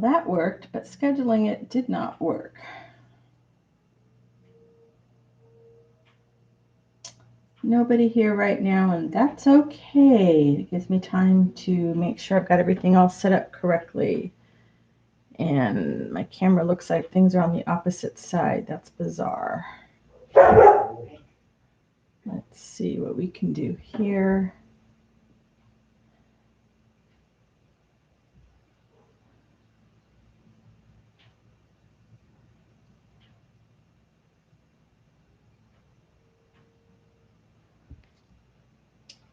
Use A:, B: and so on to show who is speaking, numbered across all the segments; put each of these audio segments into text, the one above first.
A: Well, that worked, but scheduling it did not work. Nobody here right now, and that's okay. It gives me time to make sure I've got everything all set up correctly. And my camera looks like things are on the opposite side. That's bizarre. Let's see what we can do here.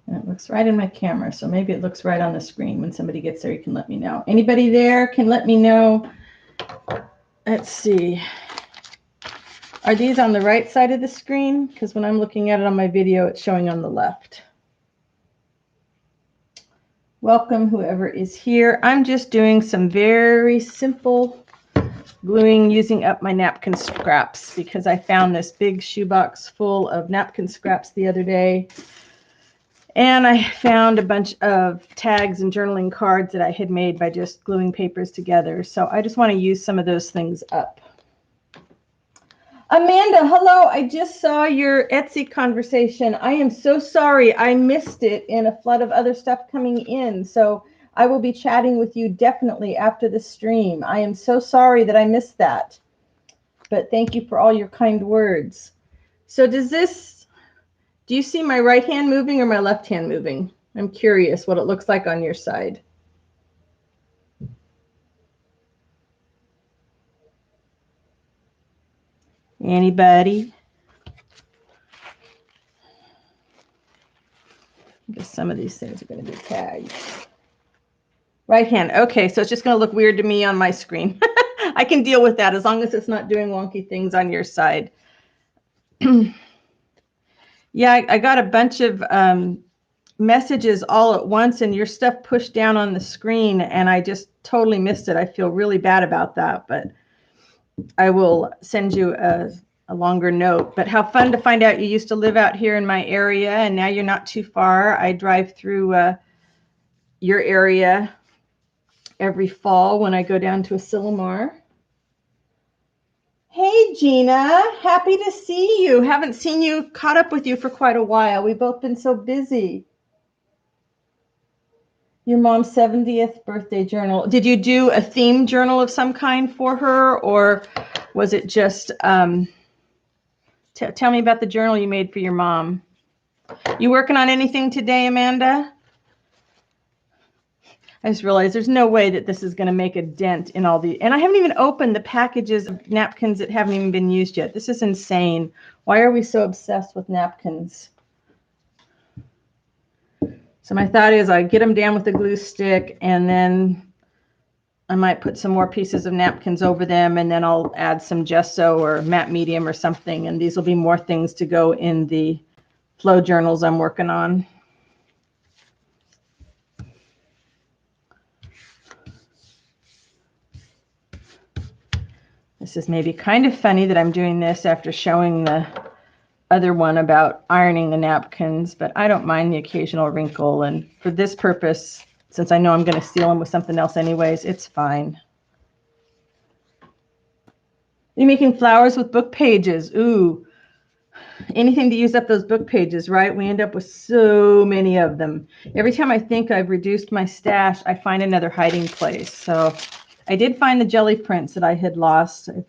A: And it looks right in my camera, so maybe it looks right on the screen. When somebody gets there, you can let me know. Anybody there can let me know. Let's see. Are these on the right side of the screen? Because when I'm looking at it on my video, it's showing on the left. Welcome, whoever is here. I'm just doing some very simple gluing using up my napkin scraps because I found this big shoebox full of napkin scraps the other day. And I found a bunch of tags and journaling cards that I had made by just gluing papers together. So I just want to use some of those things up. Amanda, hello. I just saw your Etsy conversation. I am so sorry. I missed it in a flood of other stuff coming in. So I will be chatting with you definitely after the stream. I am so sorry that I missed that. But thank you for all your kind words. So do you see my right hand moving or my left hand moving? I'm curious what it looks like on your side. Anybody? I guess some of these things are going to be tagged. Right hand. Okay, so it's just going to look weird to me on my screen. I can deal with that as long as it's not doing wonky things on your side. Yeah, I got a bunch of messages all at once and your stuff pushed down on the screen and I just totally missed it. I feel really bad about that, but I will send you a longer note. But how fun to find out you used to live out here in my area and now you're not too far. I drive through your area every fall when I go down to Asilomar. Hey, Gina. Happy to see you. Haven't seen you, caught up with you for quite a while. We've both been so busy. Your mom's 70th birthday journal. Did you do a theme journal of some kind for her, or was it just, tell me about the journal you made for your mom. You working on anything today, Amanda? I just realized there's no way that this is going to make a dent in all the, and I haven't even opened the packages of napkins that haven't even been used yet. This is insane. Why are we so obsessed with napkins? So my thought is I get them down with the glue stick and then I might put some more pieces of napkins over them and then I'll add some gesso or matte medium or something. And these will be more things to go in the flow journals I'm working on. This is maybe kind of funny that I'm doing this after showing the other one about ironing the napkins, but I don't mind the occasional wrinkle. And for this purpose, since I know I'm going to seal them with something else anyways, it's fine. You're making flowers with book pages. Ooh, anything to use up those book pages, right? We end up with so many of them. Every time I think I've reduced my stash, I find another hiding place. So I did find the jelly prints that I had lost. If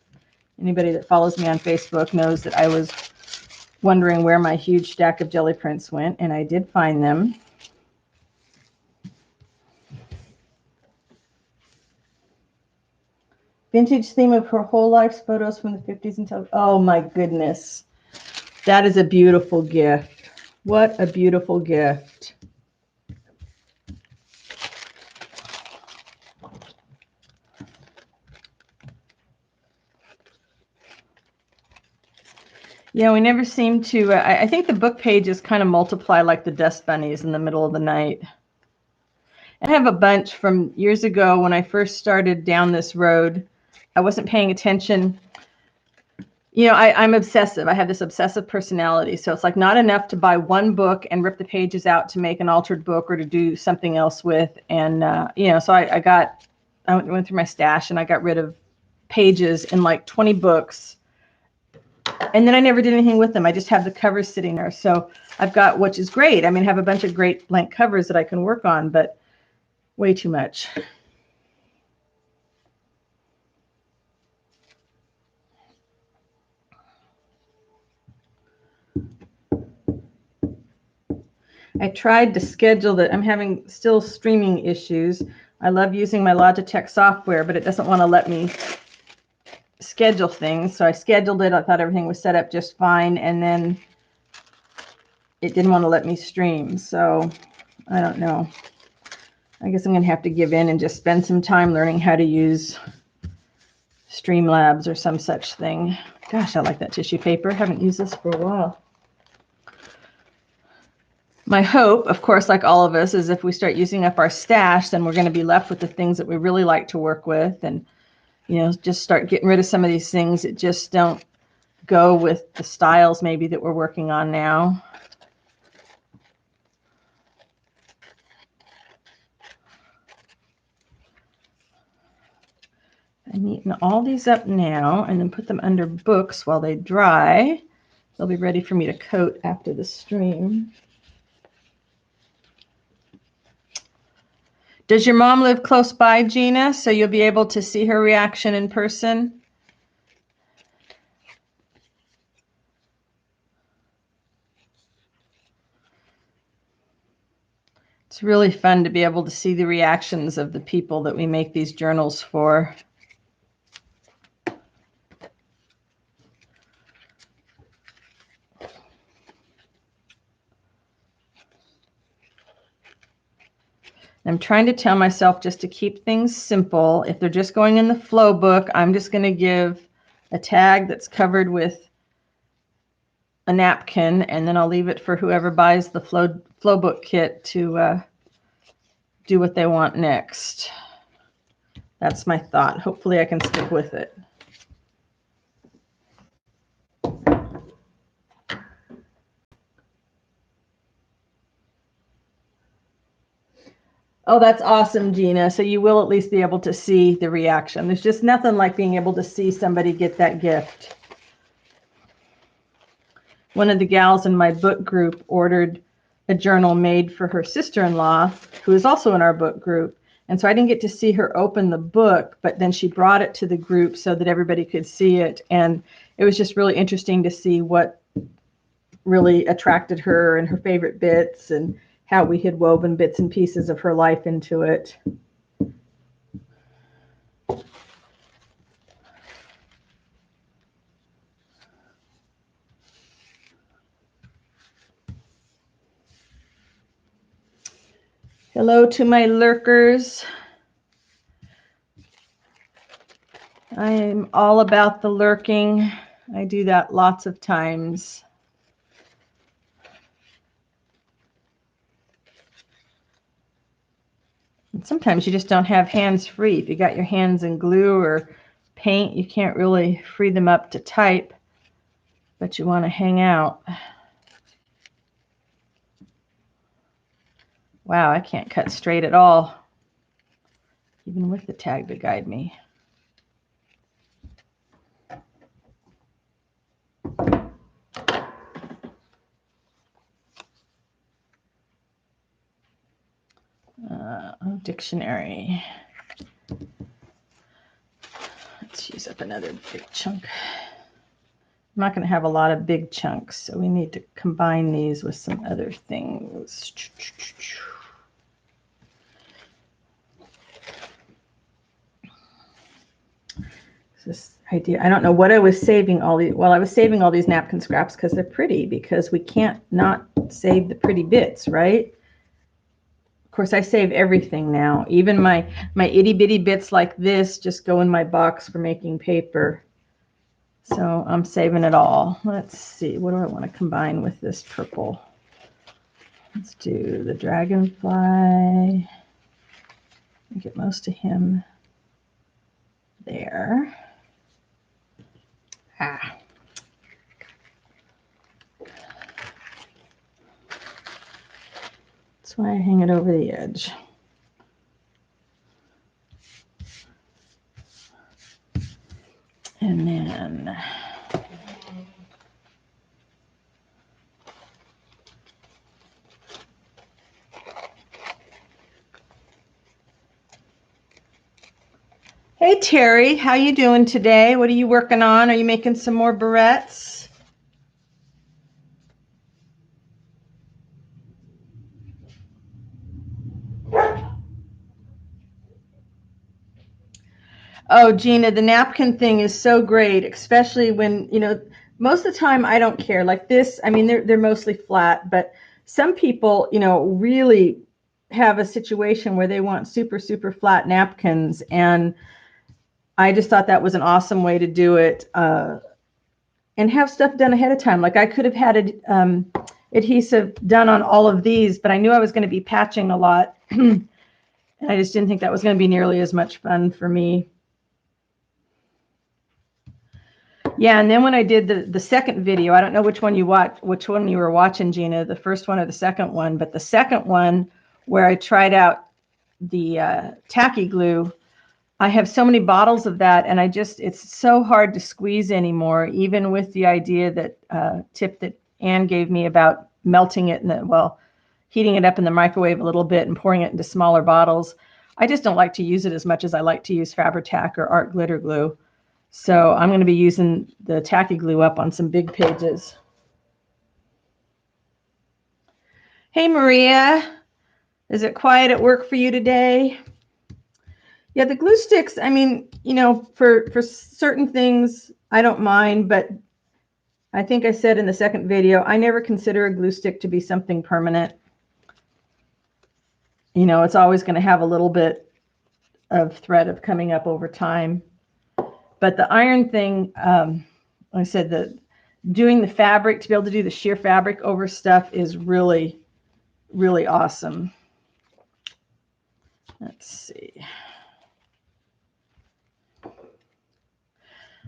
A: anybody that follows me on Facebook knows that I was wondering where my huge stack of jelly prints went, and I did find them. Vintage theme of her whole life's photos from the 50s until, oh my goodness. That is a beautiful gift. What a beautiful gift. Yeah, we never seem to, I think the book pages kind of multiply like the dust bunnies in the middle of the night. I have a bunch from years ago when I first started down this road. I wasn't paying attention. You know, I'm obsessive. I have this obsessive personality. So it's like not enough to buy one book and rip the pages out to make an altered book or to do something else with. And, you know, so I got I went through my stash and I got rid of pages in like 20 books. And then I never did anything with them. I just have the covers sitting there. So I've got, which is great. I mean, I have a bunch of great blank covers that I can work on, but way too much. I tried to schedule that. I'm having still streaming issues. I love using my Logitech software, but it doesn't want to let me schedule things. So I scheduled it. I thought everything was set up just fine. And then it didn't want to let me stream. So I don't know. I guess I'm going to have to give in and just spend some time learning how to use Streamlabs or some such thing. Gosh, I like that tissue paper. Haven't used this for a while. My hope, of course, like all of us, is if we start using up our stash, then we're going to be left with the things that we really like to work with, and just start getting rid of some of these things that just don't go with the styles maybe that we're working on now. I'm neaten all these up now and then put them under books while they dry. They'll be ready for me to coat after the stream. Does your mom live close by, Gina, so you'll be able to see her reaction in person? It's really fun to be able to see the reactions of the people that we make these journals for. I'm trying to tell myself just to keep things simple. If they're just going in the flow book, I'm just going to give a tag that's covered with a napkin, and then I'll leave it for whoever buys the flow book kit to do what they want next. That's my thought. Hopefully I can stick with it. Oh, that's awesome, Gina. So you will at least be able to see the reaction. There's just nothing like being able to see somebody get that gift. One of the gals in my book group ordered a journal made for her sister-in-law, who is also in our book group. And so I didn't get to see her open the book, but then she brought it to the group so that everybody could see it. And it was just really interesting to see what really attracted her and her favorite bits and how we had woven bits and pieces of her life into it. Hello to my lurkers. I am all about the lurking. I do that lots of times. And sometimes you just don't have hands free. If you got your hands in glue or paint, you can't really free them up to type, but you want to hang out. Wow, I can't cut straight at all, even with the tag to guide me. Dictionary. Let's use up another big chunk. I'm not going to have a lot of big chunks, so we need to combine these with some other things. This idea, I don't know what I was saving all these. Well, I was saving all these napkin scraps because they're pretty, because we can't not save the pretty bits, right? Of course, I save everything now. Even my itty bitty bits like this just go in my box for making paper. So I'm saving it all. Let's see, what do I want to combine with this purple? Let's do the dragonfly. Get most of him there. Ah. That's why I hang it over the edge. And then hey Terry, how you doing today? What are you working on? Are you making some more barrettes? Oh, Gina, the napkin thing is so great, especially when, you know, most of the time I don't care. Like this, I mean, they're mostly flat, but some people, you know, really have a situation where they want super, super flat napkins. And I just thought that was an awesome way to do it, and have stuff done ahead of time. Like I could have had adhesive done on all of these, but I knew I was going to be patching a lot. And I just didn't think that was going to be nearly as much fun for me. Yeah, and then when I did the second video, I don't know which one you were watching, Gina, the first one or the second one, but the second one where I tried out the tacky glue, I have so many bottles of that, and it's so hard to squeeze anymore, even with the idea that tip that Anne gave me about melting it heating it up in the microwave a little bit and pouring it into smaller bottles. I just don't like to use it as much as I like to use Fabri-Tac or art glitter glue. So I'm going to be using the tacky glue up on some big pages. Hey, Maria, is it quiet at work for you today? Yeah, the glue sticks, I mean, you know, for certain things, I don't mind, but I think I said in the second video, I never consider a glue stick to be something permanent. You know, it's always going to have a little bit of threat of coming up over time. But the iron thing, like I said, doing the fabric, to be able to do the sheer fabric over stuff is really, really awesome. Let's see.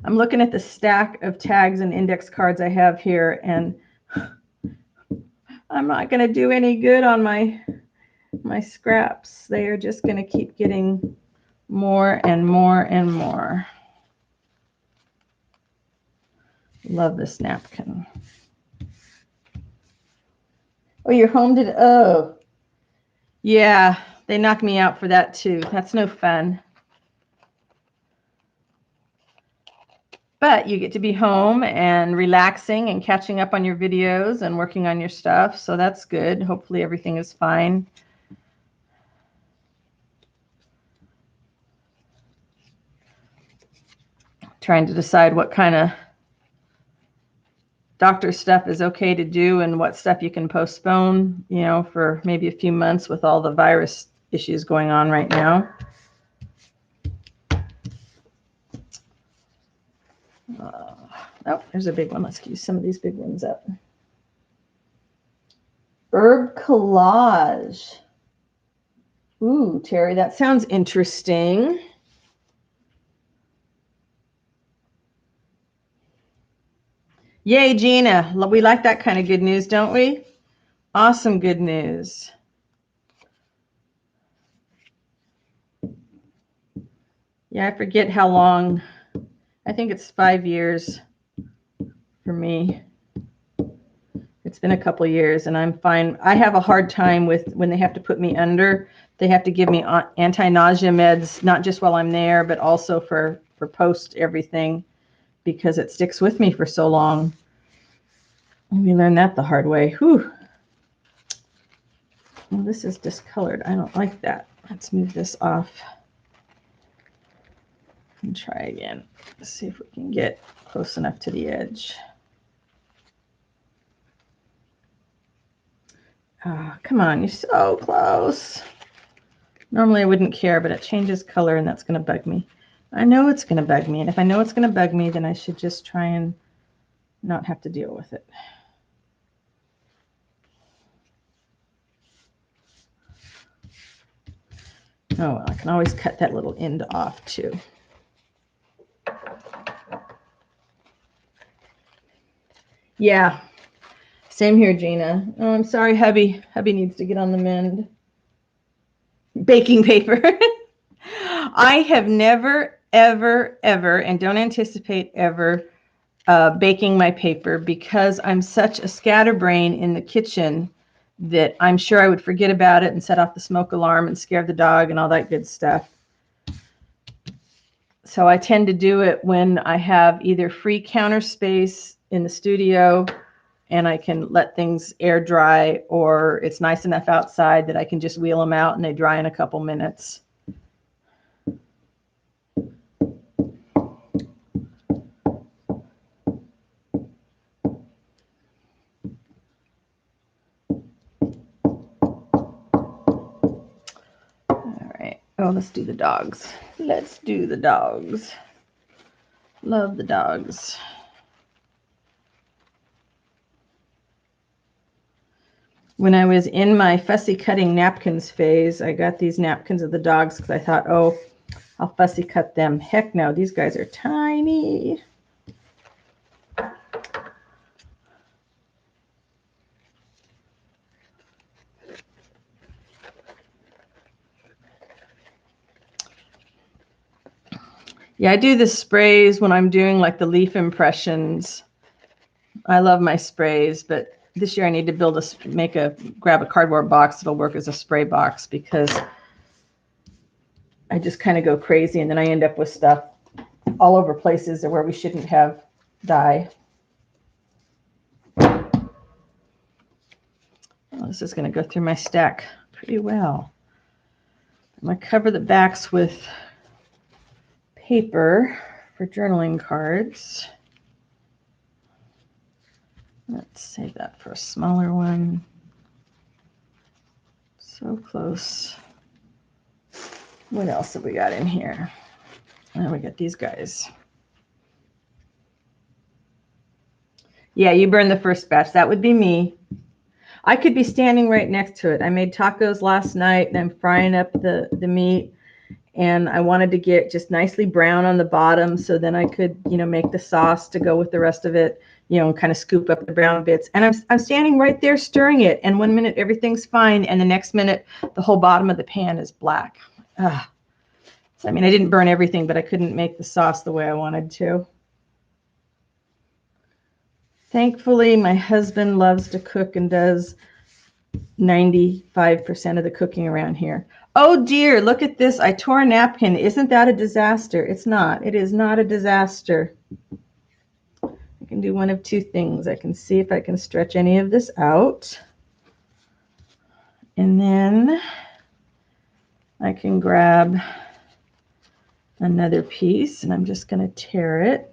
A: I'm looking at the stack of tags and index cards I have here, and I'm not going to do any good on my scraps. They are just going to keep getting more and more and more. Love this napkin. Oh, you're home today? Oh, yeah, they knocked me out for that too. That's no fun. But you get to be home and relaxing and catching up on your videos and working on your stuff. So that's good. Hopefully everything is fine. Trying to decide what kind of doctor stuff is okay to do and what stuff you can postpone, you know, for maybe a few months with all the virus issues going on right now. Oh, there's a big one. Let's use some of these big ones up. Herb collage. Ooh, Terry, that sounds interesting. Yay, Gina. We like that kind of good news, don't we? Awesome good news. Yeah, I forget how long. I think it's 5 years for me. It's been a couple years, and I'm fine. I have a hard time with when they have to put me under. They have to give me anti-nausea meds, not just while I'm there, but also for post everything, because it sticks with me for so long. We learned that the hard way. Whew. Well, this is discolored. I don't like that. Let's move this off and try again. Let's see if we can get close enough to the edge. Oh, come on, you're so close. Normally I wouldn't care, but it changes color and that's going to bug me. I know it's going to bug me, and if I know it's going to bug me, then I should just try and not have to deal with it. Oh, well, I can always cut that little end off too. Yeah, same here, Gina. Oh, I'm sorry, hubby. Hubby needs to get on the mend. Baking paper. I have never, ever, and don't anticipate ever baking my paper because I'm such a scatterbrain in the kitchen that I'm sure I would forget about it and set off the smoke alarm and scare the dog and all that good stuff. So I tend to do it when I have either free counter space in the studio and I can let things air dry, or it's nice enough outside that I can just wheel them out and they dry in a couple minutes. All right. Oh, let's do the dogs. Let's do the dogs. Love the dogs. When I was in my fussy cutting napkins phase, I got these napkins of the dogs because I thought, oh, I'll fussy cut them. Heck no, these guys are tiny. Yeah, I do the sprays when I'm doing like the leaf impressions. I love my sprays, but this year I need to grab a cardboard box that'll work as a spray box because I just kind of go crazy and then I end up with stuff all over places where we shouldn't have dye. Oh, this is going to go through my stack pretty well. I'm going to cover the backs with paper for journaling cards. Let's save that for a smaller one. So close. What else have we got in here? Oh, we got these guys. Yeah, you burned the first batch. That would be me. I could be standing right next to it. I made tacos last night and I'm frying up the meat, and I wanted to get just nicely brown on the bottom so then I could, make the sauce to go with the rest of it, and kind of scoop up the brown bits. And I'm standing right there stirring it, and 1 minute everything's fine, and the next minute the whole bottom of the pan is black. So, I didn't burn everything, but I couldn't make the sauce the way I wanted to. Thankfully, my husband loves to cook and does 95% of the cooking around here. Oh dear, look at this. I tore a napkin. Isn't that a disaster? It's not. It is not a disaster. I can do one of two things. I can see if I can stretch any of this out. And then I can grab another piece, and I'm just going to tear it.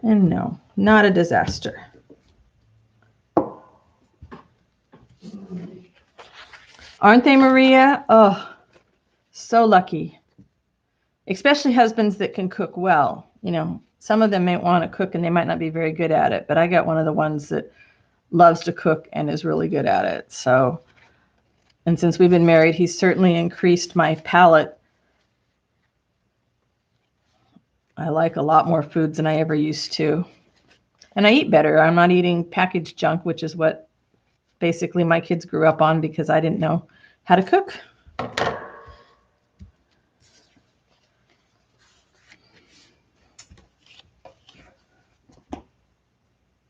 A: And no, not a disaster. Aren't they, Maria? Oh, so lucky. Especially husbands that can cook well. Some of them may want to cook and they might not be very good at it, but I got one of the ones that loves to cook and is really good at it. So, and since we've been married, he's certainly increased my palate. I like a lot more foods than I ever used to. And I eat better. I'm not eating packaged junk, which is what basically my kids grew up on because I didn't know how to cook.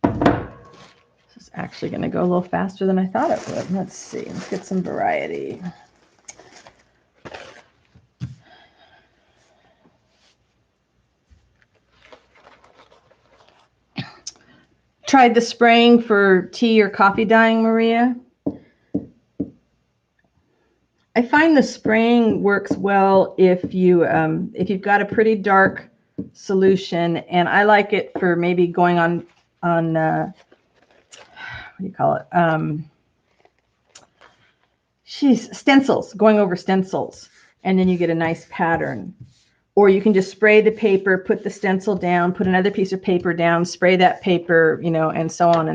A: This is actually going to go a little faster than I thought it would. Let's see. Let's get some variety. Tried the spraying for tea or coffee dyeing, Maria? I find the spraying works well if you've got a pretty dark solution, and I like it for maybe going on what do you call it? Stencils, going over stencils, and then you get a nice pattern. Or you can just spray the paper, put the stencil down, put another piece of paper down, spray that paper, and so on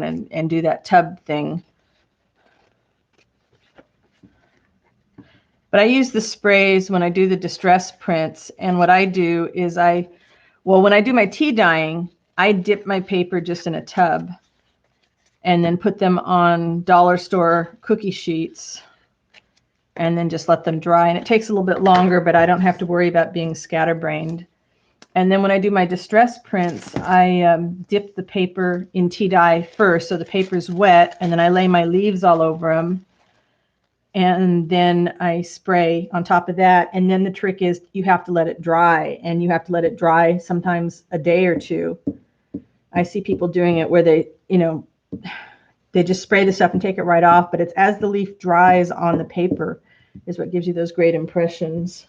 A: and do that tub thing. But I use the sprays when I do the distress prints. And what I do is Well, when I do my tea dyeing, I dip my paper just in a tub and then put them on dollar store cookie sheets and then just let them dry. And it takes a little bit longer, but I don't have to worry about being scatterbrained. And then when I do my distress prints, I dip the paper in tea dye first, so the paper's wet, and then I lay my leaves all over them. And then I spray on top of that. And then the trick is you have to let it dry, and you have to let it dry sometimes a day or two. I see people doing it where they, they just spray the stuff and take it right off, but it's as the leaf dries on the paper is what gives you those great impressions.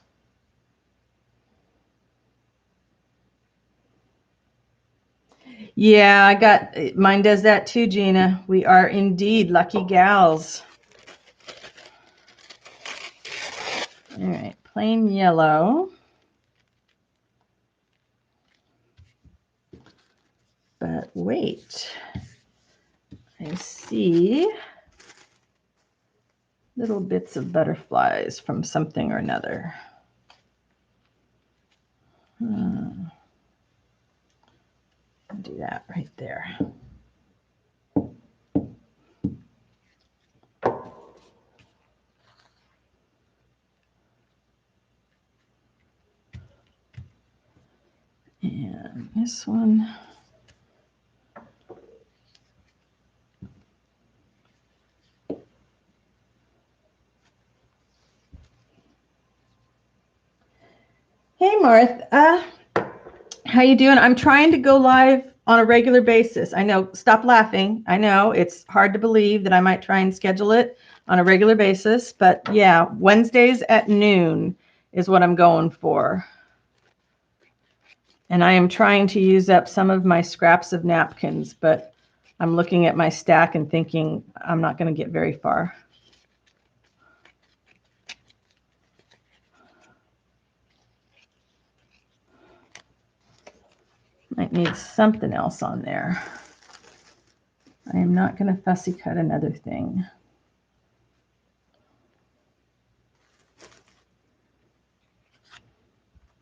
A: Yeah, I got mine does that too, Gina. We are indeed lucky gals. All right, plain yellow. But wait, I see little bits of butterflies from something or another. Do that right there. And this one. Hey, Martha. How you doing? I'm trying to go live on a regular basis. I know, stop laughing. I know it's hard to believe that I might try and schedule it on a regular basis, but yeah, Wednesdays at noon is what I'm going for. And I am trying to use up some of my scraps of napkins, but I'm looking at my stack and thinking I'm not going to get very far. Might need something else on there. I am not going to fussy cut another thing.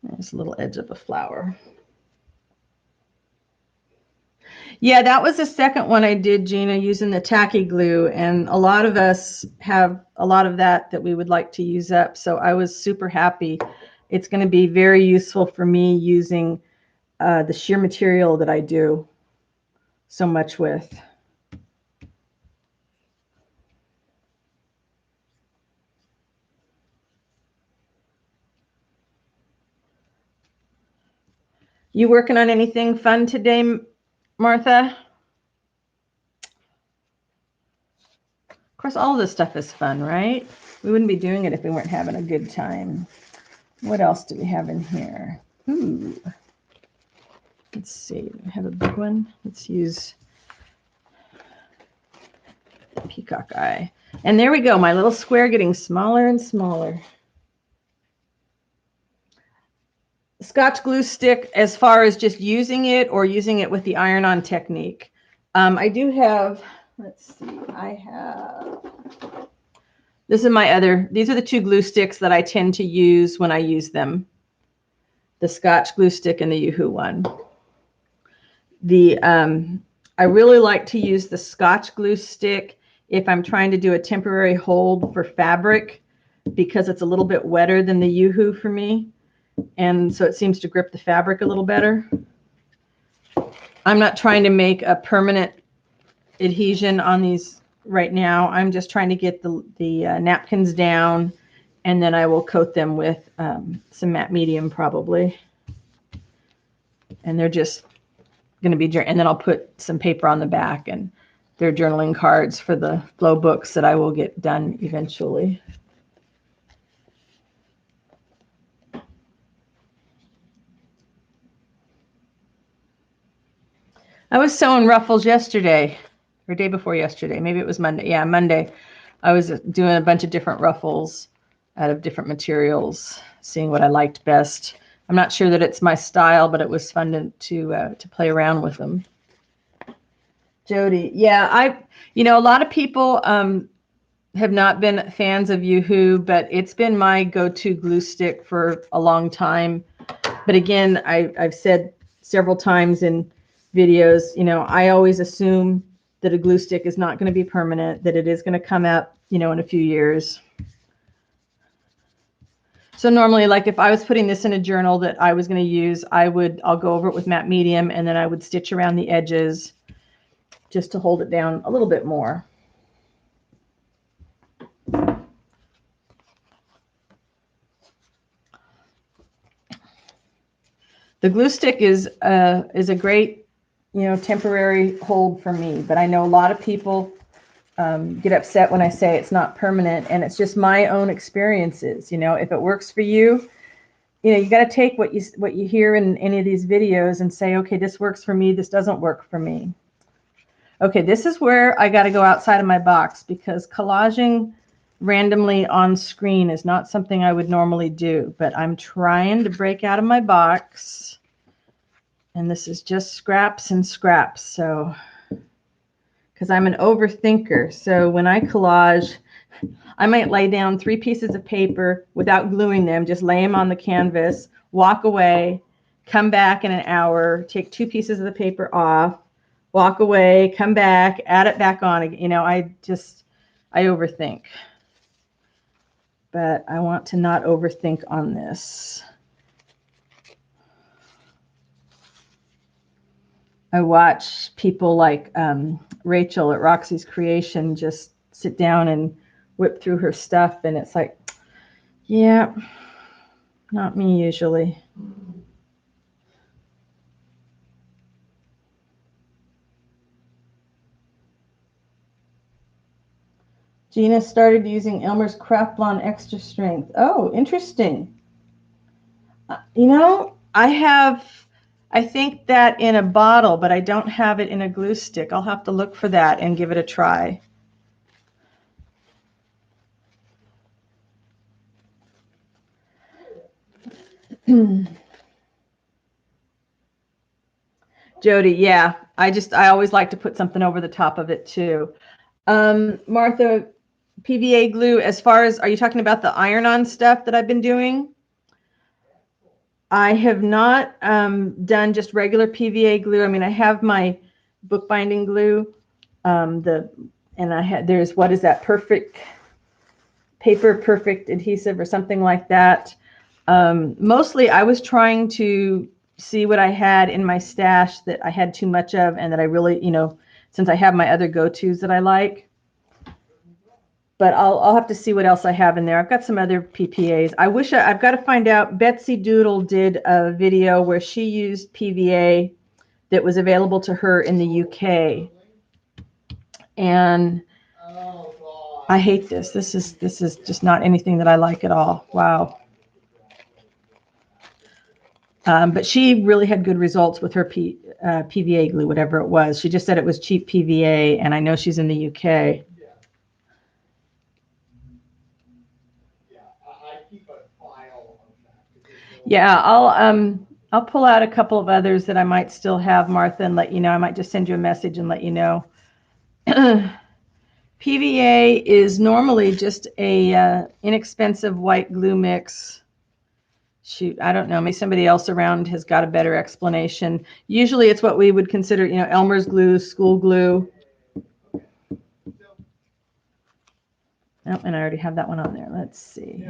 A: There's a little edge of a flower. Yeah, that was the second one I did, Gina, using the tacky glue. And a lot of us have a lot of that we would like to use up. So I was super happy. It's going to be very useful for me using the sheer material that I do so much with. You working on anything fun today, Martha? Of course, all this stuff is fun, right? We wouldn't be doing it if we weren't having a good time. What else do we have in here? Ooh. Let's see. We have a big one. Let's use peacock eye. And there we go. My little square getting smaller and smaller. Scotch glue stick as far as just using it or using it with the iron-on technique. I do have, let's see, I have, this is my other, these are the two glue sticks that I tend to use when I use them. The Scotch glue stick and the Yoo-Hoo one. I really like to use the Scotch glue stick if I'm trying to do a temporary hold for fabric because it's a little bit wetter than the Yoo-Hoo for me. And so it seems to grip the fabric a little better. I'm not trying to make a permanent adhesion on these right now. I'm just trying to get the napkins down, and then I will coat them with some matte medium probably. And they're just going to be, and then I'll put some paper on the back, and they're journaling cards for the flow books that I will get done eventually. I was sewing ruffles yesterday, or day before yesterday. Maybe it was Monday. Yeah, Monday. I was doing a bunch of different ruffles out of different materials, seeing what I liked best. I'm not sure that it's my style, but it was fun to play around with them. Jody, yeah, a lot of people have not been fans of Yoo-Hoo, but it's been my go-to glue stick for a long time. But again, I've said several times in videos, you know, I always assume that a glue stick is not going to be permanent, that it is going to come out, you know, in a few years. So normally, like if I was putting this in a journal that I was going to use, I'll go over it with matte medium, and then I would stitch around the edges just to hold it down a little bit more. The glue stick is a great, you know, temporary hold for me, but I know a lot of people get upset when I say it's not permanent, and it's just my own experiences. You know, if it works for you, you know, you got to take what you hear in any of these videos and say, okay, this works for me, this doesn't work for me. Okay, this is where I got to go outside of my box, because collaging randomly on screen is not something I would normally do, but I'm trying to break out of my box, and this is just scraps and scraps. So because I'm an overthinker. So when I collage, I might lay down 3 pieces of paper without gluing them, just lay them on the canvas, walk away, come back in an hour, take 2 pieces of the paper off, walk away, come back, add it back on again. You know, I overthink. But I want to not overthink on this. I watch people like Rachel at Roxy's Creation just sit down and whip through her stuff, and it's like, yeah, not me usually. Gina started using Elmer's Craft Blonde Extra Strength. Oh, interesting. You know, I think that in a bottle, but I don't have it in a glue stick. I'll have to look for that and give it a try. Jody, yeah, I always like to put something over the top of it too. Martha, PVA glue, as far as, are you talking about the iron-on stuff that I've been doing? I have not done just regular PVA glue. I mean, I have my bookbinding glue, there's, what is that, Perfect adhesive or something like that. Mostly I was trying to see what I had in my stash that I had too much of, and that I really, you know, since I have my other go-tos that I like. But I'll have to see what else I have in there. I've got some other PPAs. I've got to find out. Betsy Doodle did a video where she used PVA that was available to her in the UK. And I hate this. This is just not anything that I like at all. Wow. But she really had good results with her PVA glue, whatever it was. She just said it was cheap PVA, and I know she's in the UK. Yeah, I'll pull out a couple of others that I might still have, Martha, and let you know. I might just send you a message and let you know. PVA is normally just a inexpensive white glue mix. Shoot, I don't know. Maybe somebody else around has got a better explanation. Usually it's what we would consider, you know, Elmer's glue, school glue. Oh, and I already have that one on there. Let's see.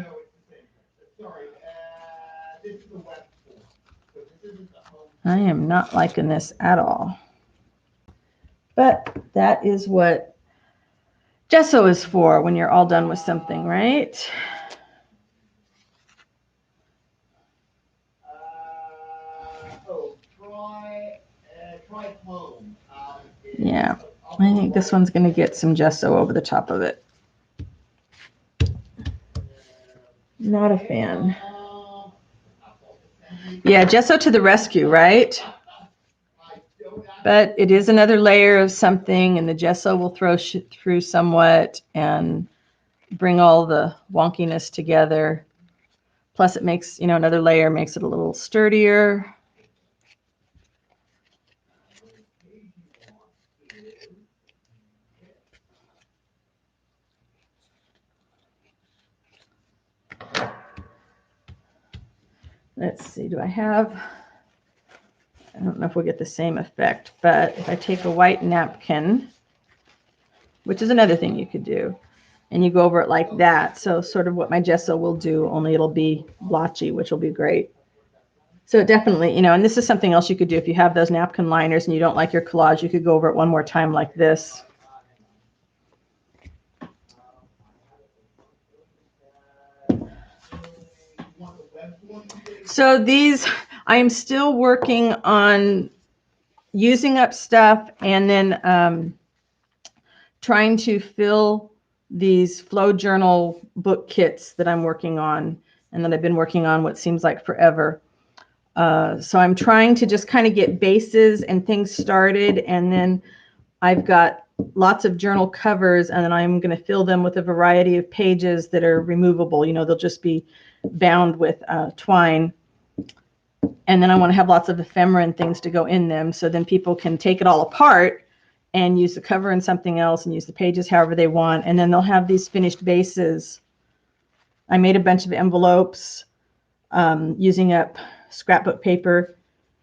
A: I am not liking this at all. But that is what gesso is for when you're all done with something, right? Yeah, I think this one's going to get some gesso over the top of it. Not a fan. Yeah, gesso to the rescue, right? But it is another layer of something, and the gesso will throw through somewhat and bring all the wonkiness together. Plus it makes, you know, another layer makes it a little sturdier. Let's see, do I have I don't know if we'll get the same effect, but if I take a white napkin, which is another thing you could do, and you go over it like that, so sort of what my gesso will do, only it'll be blotchy, which will be great. So definitely, you know, and this is something else you could do if you have those napkin liners and you don't like your collage, you could go over it one more time like this. So these, I am still working on using up stuff and then trying to fill these flow journal book kits that I'm working on and that I've been working on what seems like forever. So I'm trying to just kind of get bases and things started, and then I've got lots of journal covers, and then I'm going to fill them with a variety of pages that are removable. You know, they'll just be bound with twine. And then I want to have lots of ephemera and things to go in them, so then people can take it all apart and use the cover in something else and use the pages however they want. And then they'll have these finished bases. I made a bunch of envelopes using up scrapbook paper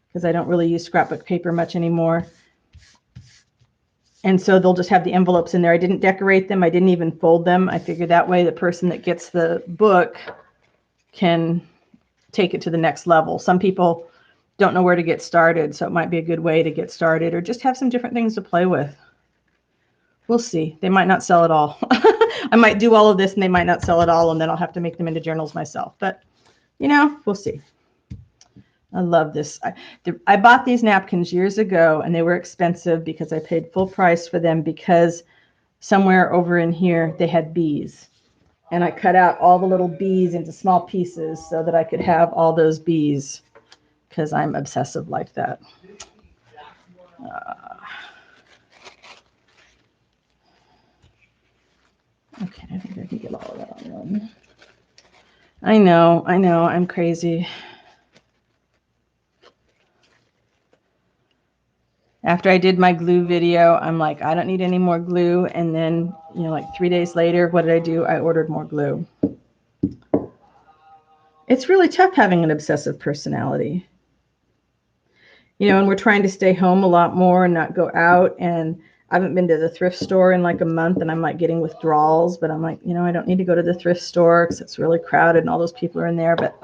A: because I don't really use scrapbook paper much anymore. And so they'll just have the envelopes in there. I didn't decorate them. I didn't even fold them. I figured that way the person that gets the book can take it to the next level. Some people don't know where to get started, so it might be a good way to get started, or just have some different things to play with. We'll see. They might not sell it all. I might do all of this and they might not sell it all, and then I'll have to make them into journals myself. But, you know, we'll see. I love this. I bought these napkins years ago, and they were expensive because I paid full price for them because somewhere over in here they had bees. And I cut out all the little bees into small pieces so that I could have all those bees because I'm obsessive like that. Okay, I think I can get all of that on one. I know, I'm crazy. After I did my glue video, I'm like, I don't need any more glue. And then, you know, like 3 days later, what did I do? I ordered more glue. It's really tough having an obsessive personality. You know, and we're trying to stay home a lot more and not go out. And I haven't been to the thrift store in like a month, and I'm like getting withdrawals. But I'm like, you know, I don't need to go to the thrift store because it's really crowded and all those people are in there. But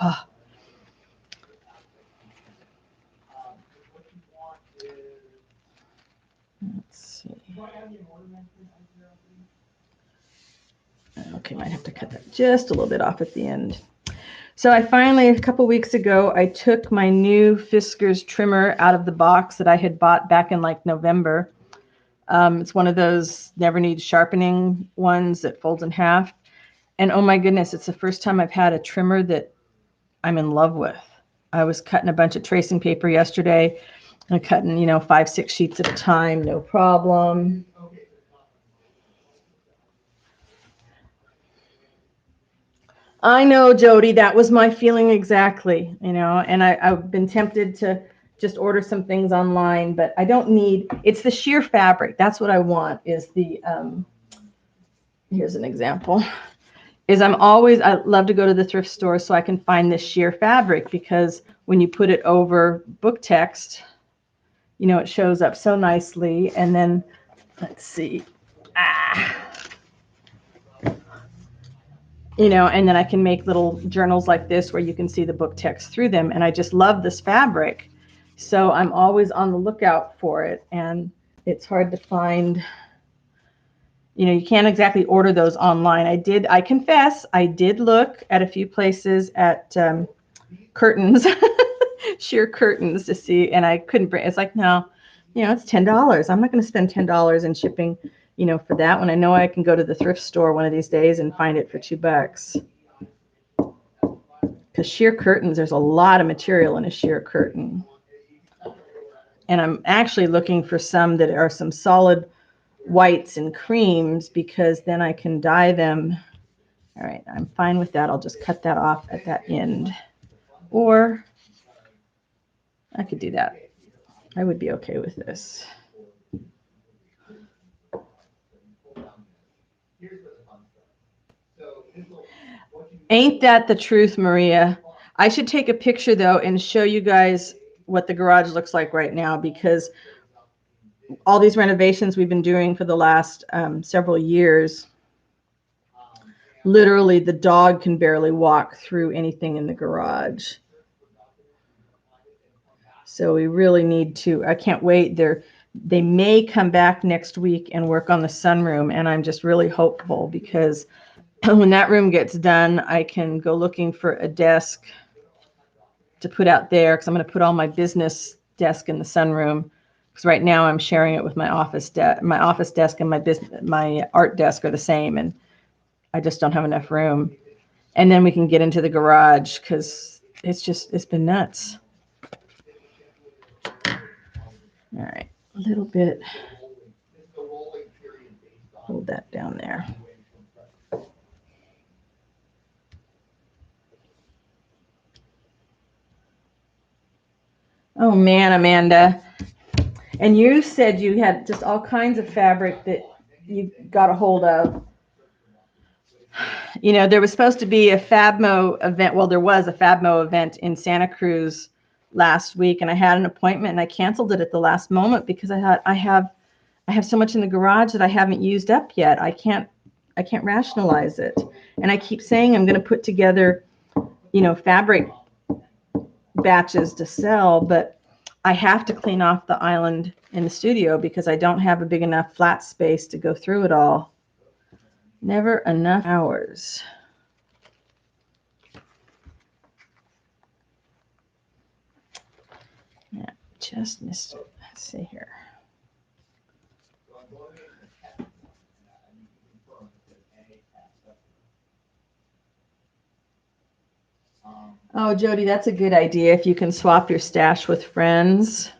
A: let's see. Okay, might have to cut that just a little bit off at the end. So I finally, a couple weeks ago, I took my new Fiskars trimmer out of the box that I had bought back in like November. It's one of those never need sharpening ones that folds in half. And oh my goodness, it's the first time I've had a trimmer that I'm in love with. I was cutting a bunch of tracing paper yesterday and cutting, you know, 5-6 sheets at a time, no problem. I know, Jody, that was my feeling exactly, you know, and I've been tempted to just order some things online, but I don't need, it's the sheer fabric. That's what I want is the, here's an example, is I love to go to the thrift store so I can find this sheer fabric, because when you put it over book text, you know, it shows up so nicely. And then, let's see, you know, and then I can make little journals like this where you can see the book text through them. And I just love this fabric. So I'm always on the lookout for it. And it's hard to find, you know, you can't exactly order those online. I confess, I did look at a few places at curtains, sheer curtains to see, and I couldn't bring, it's like, no, you know, it's $10. I'm not going to spend $10 in shipping, you know, for that when I know I can go to the thrift store one of these days and find it for $2. Because sheer curtains, there's a lot of material in a sheer curtain. And I'm actually looking for some that are some solid whites and creams, because then I can dye them. All right, I'm fine with that. I'll just cut that off at that end. Or I could do that. I would be okay with this. Ain't that the truth, Maria? I should take a picture though and show you guys what the garage looks like right now, because all these renovations we've been doing for the last several years, literally the dog can barely walk through anything in the garage. So we really need to, I can't wait. They may come back next week and work on the sunroom, and I'm just really hopeful, because when that room gets done, I can go looking for a desk to put out there, because I'm going to put all my business desk in the sunroom, because right now I'm sharing it with my office desk. My office desk and my art desk are the same, and I just don't have enough room. And then we can get into the garage, because it's been nuts. All right, a little bit. Hold that down there. Oh man, Amanda. And you said you had just all kinds of fabric that you got a hold of. You know, there was supposed to be a FabMo event. Well, there was a FabMo event in Santa Cruz last week, and I had an appointment, and I canceled it at the last moment, because I thought I have so much in the garage that I haven't used up yet. I can't rationalize it. And I keep saying I'm going to put together, you know, fabric batches to sell, but I have to clean off the island in the studio, because I don't have a big enough flat space to go through it all. Never enough hours. Yeah, just missed it. Let's see here. Oh, Jody, that's a good idea. If you can swap your stash with friends.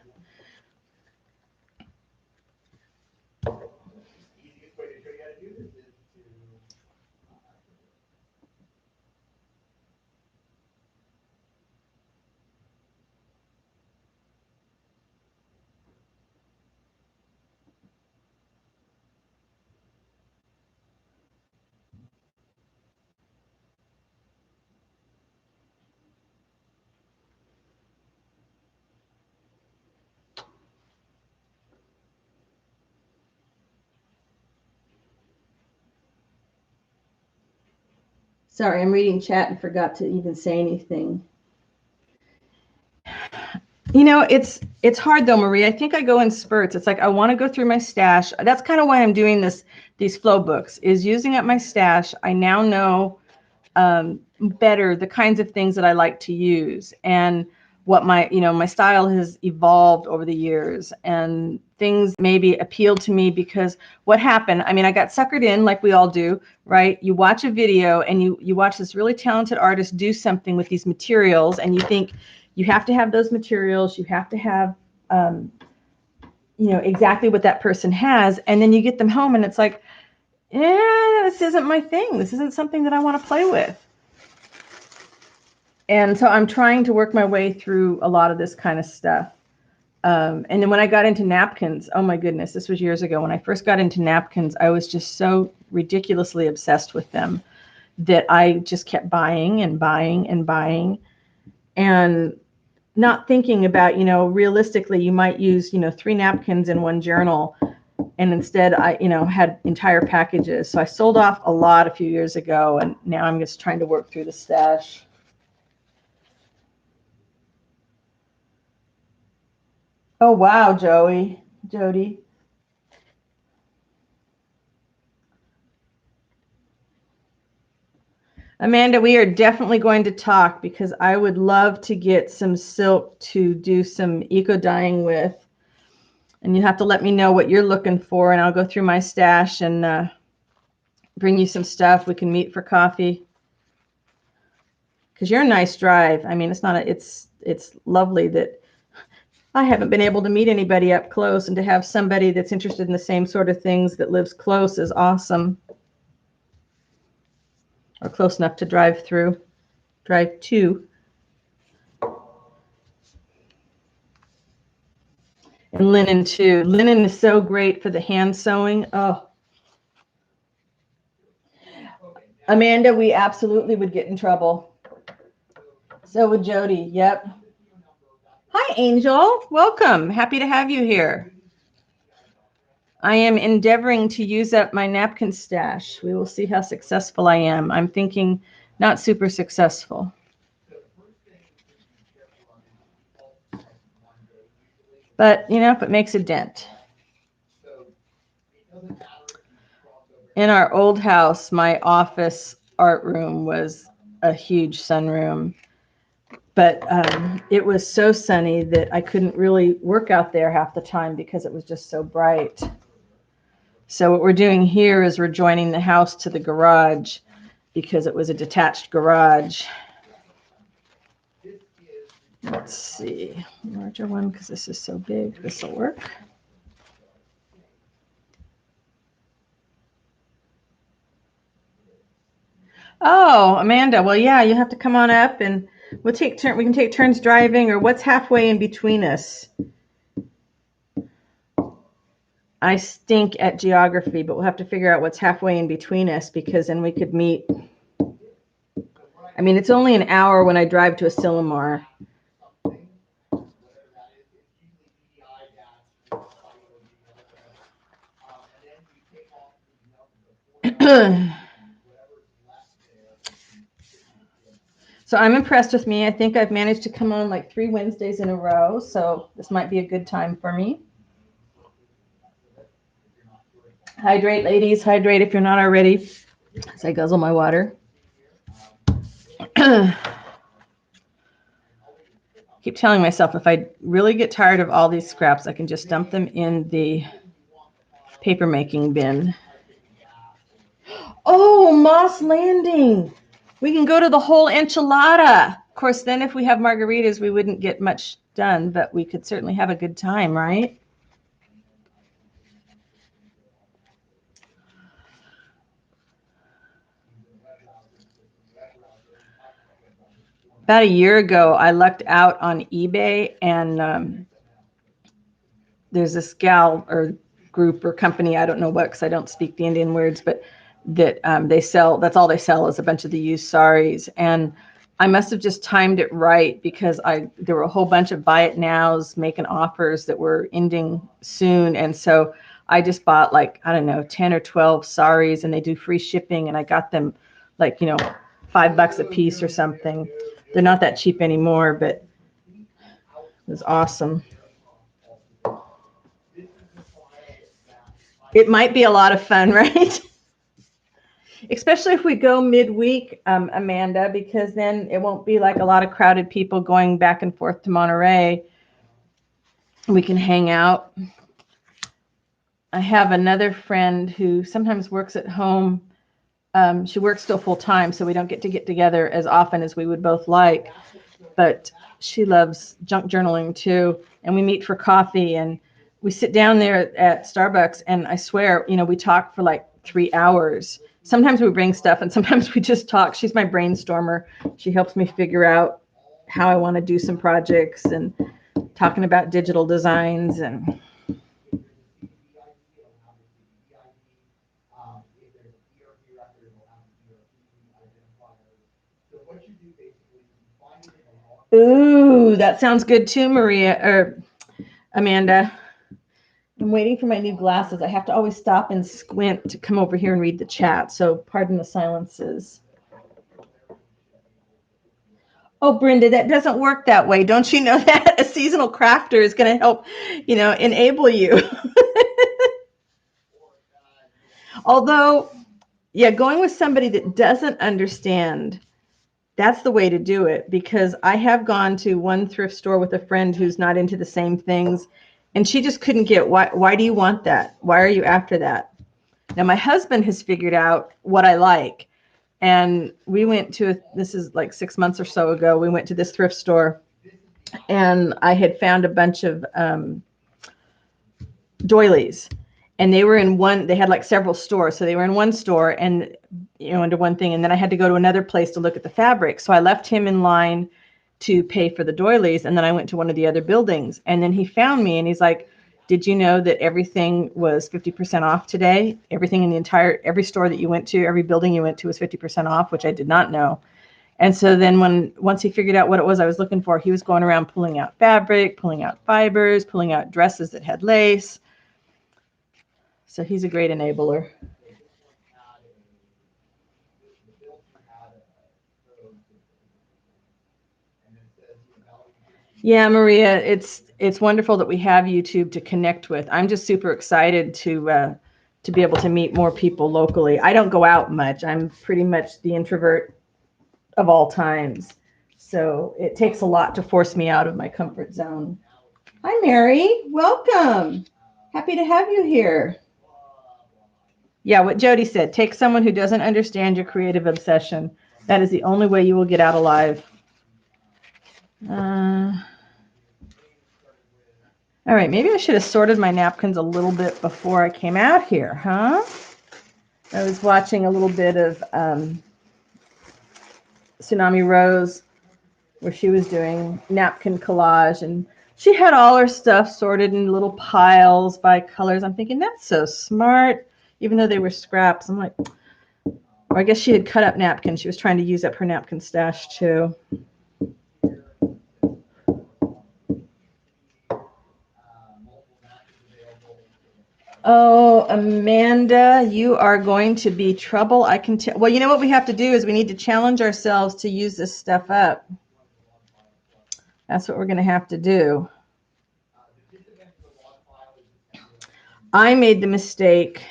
A: Sorry, I'm reading chat and forgot to even say anything. You know, it's hard though, Marie. I think I go in spurts. It's like I want to go through my stash. That's kind of why I'm doing these flow books, is using up my stash. I now know better the kinds of things that I like to use, and what my style has evolved over the years, and things maybe appeal to me because what happened, I mean, I got suckered in, like we all do, right? You watch a video and you watch this really talented artist do something with these materials, and you think you have to have those materials, you have to have exactly what that person has, and then you get them home and it's like, this isn't my thing. This isn't something that I want to play with. And so I'm trying to work my way through a lot of this kind of stuff. And then when I got into napkins, oh my goodness, this was years ago. When I first got into napkins, I was just so ridiculously obsessed with them that I just kept buying and buying and buying, and not thinking about, realistically, you might use, 3 napkins in one journal. And instead I, had entire packages. So I sold off a lot a few years ago, and now I'm just trying to work through the stash. Oh, wow, Jody. Amanda, we are definitely going to talk, because I would love to get some silk to do some eco dyeing with. And you have to let me know what you're looking for, and I'll go through my stash and bring you some stuff. We can meet for coffee. Because you're a nice drive. I mean, it's lovely that I haven't been able to meet anybody up close, and to have somebody that's interested in the same sort of things that lives close is awesome. Or close enough to drive to. And linen too. Linen is so great for the hand sewing. Oh, Amanda, we absolutely would get in trouble. So would Jody. Yep. Hi, Angel. Welcome. Happy to have you here. I am endeavoring to use up my napkin stash. We will see how successful I am. I'm thinking not super successful. But, if it makes a dent. In our old house, my office art room was a huge sunroom. But it was so sunny that I couldn't really work out there half the time because it was just so bright. So what we're doing here is we're joining the house to the garage because it was a detached garage. Let's see, larger one because this is so big. This will work. Oh, Amanda. Well, yeah, you have to come on up and we can take turns driving, or what's halfway in between us. I stink at geography, but we'll have to figure out what's halfway in between us because then we could meet. I mean, it's only an hour when I drive to Asilomar. So I'm impressed with me. I think I've managed to come on like 3 Wednesdays in a row, so this might be a good time for me. Hydrate, ladies. Hydrate if you're not already. As I guzzle my water. Keep telling myself if I really get tired of all these scraps, I can just dump them in the paper making bin. Oh, Moss Landing. We can go to the whole enchilada. Of course, then if we have margaritas, we wouldn't get much done, but we could certainly have a good time, right? About a year ago, I lucked out on eBay, and there's this gal or group or company, I don't know what, because I don't speak the Indian words, but that they sell, that's all they sell is a bunch of the used saris. And I must have just timed it right because there were a whole bunch of buy it nows making offers that were ending soon. And so I just bought like, I don't know, 10 or 12 saris, and they do free shipping. And I got them like, $5 a piece or something. They're not that cheap anymore, but it was awesome. It might be a lot of fun, right? Especially if we go midweek, Amanda, because then it won't be like a lot of crowded people going back and forth to Monterey. We can hang out. I have another friend who sometimes works at home. She works still full time, so we don't get together as often as we would both like. But she loves junk journaling too, and we meet for coffee and we sit down there at Starbucks, and I swear, we talk for like 3 hours. Sometimes we bring stuff and sometimes we just talk. She's my brainstormer. She helps me figure out how I want to do some projects and talking about digital designs. And ooh, that sounds good too, Maria or Amanda. I'm waiting for my new glasses. I have to always stop and squint to come over here and read the chat, so pardon the silences. Oh, Brenda, that doesn't work that way. Don't you know that? A seasonal crafter is going to help, enable you. Although, yeah, going with somebody that doesn't understand, that's the way to do it, because I have gone to one thrift store with a friend who's not into the same things, and she just couldn't get why do you want that? Why are you after that? Now, my husband has figured out what I like. And we went this is like 6 months or so ago, we went to this thrift store, and I had found a bunch of doilies, and they had like several stores. So they were in one store and, under one thing. And then I had to go to another place to look at the fabric. So I left him in line to pay for the doilies. And then I went to one of the other buildings, and then he found me and he's like, did you know that everything was 50% off today? Everything in every store that you went to, every building you went to was 50% off, which I did not know. And so then once he figured out what it was I was looking for, he was going around pulling out fabric, pulling out fibers, pulling out dresses that had lace. So he's a great enabler. Yeah, Maria, it's wonderful that we have YouTube to connect with. I'm just super excited to be able to meet more people locally. I don't go out much. I'm pretty much the introvert of all times. So it takes a lot to force me out of my comfort zone. Hi, Mary. Welcome. Happy to have you here. Yeah, what Jody said, take someone who doesn't understand your creative obsession. That is the only way you will get out alive. All right, maybe I should have sorted my napkins a little bit before I came out here, huh? I was watching a little bit of Tsunami Rose, where she was doing napkin collage, and she had all her stuff sorted in little piles by colors. I'm thinking, that's so smart, even though they were scraps. I'm like, or I guess she had cut up napkins. She was trying to use up her napkin stash too. Oh, Amanda, you are going to be trouble. I can tell. Well, you know what we have to do is we need to challenge ourselves to use this stuff up. That's what we're going to have to do. I made the mistake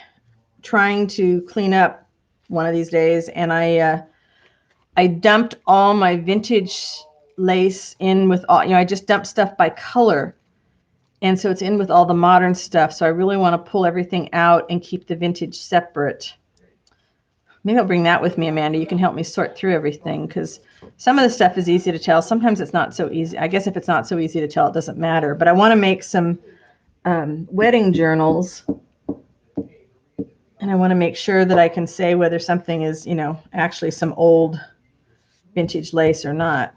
A: trying to clean up one of these days, and I dumped all my vintage lace in with all, I just dumped stuff by color. And so it's in with all the modern stuff. So I really want to pull everything out and keep the vintage separate. Maybe I'll bring that with me, Amanda. You can help me sort through everything, because some of the stuff is easy to tell. Sometimes it's not so easy. I guess if it's not so easy to tell, it doesn't matter. But I want to make some wedding journals. And I want to make sure that I can say whether something is, actually some old vintage lace or not.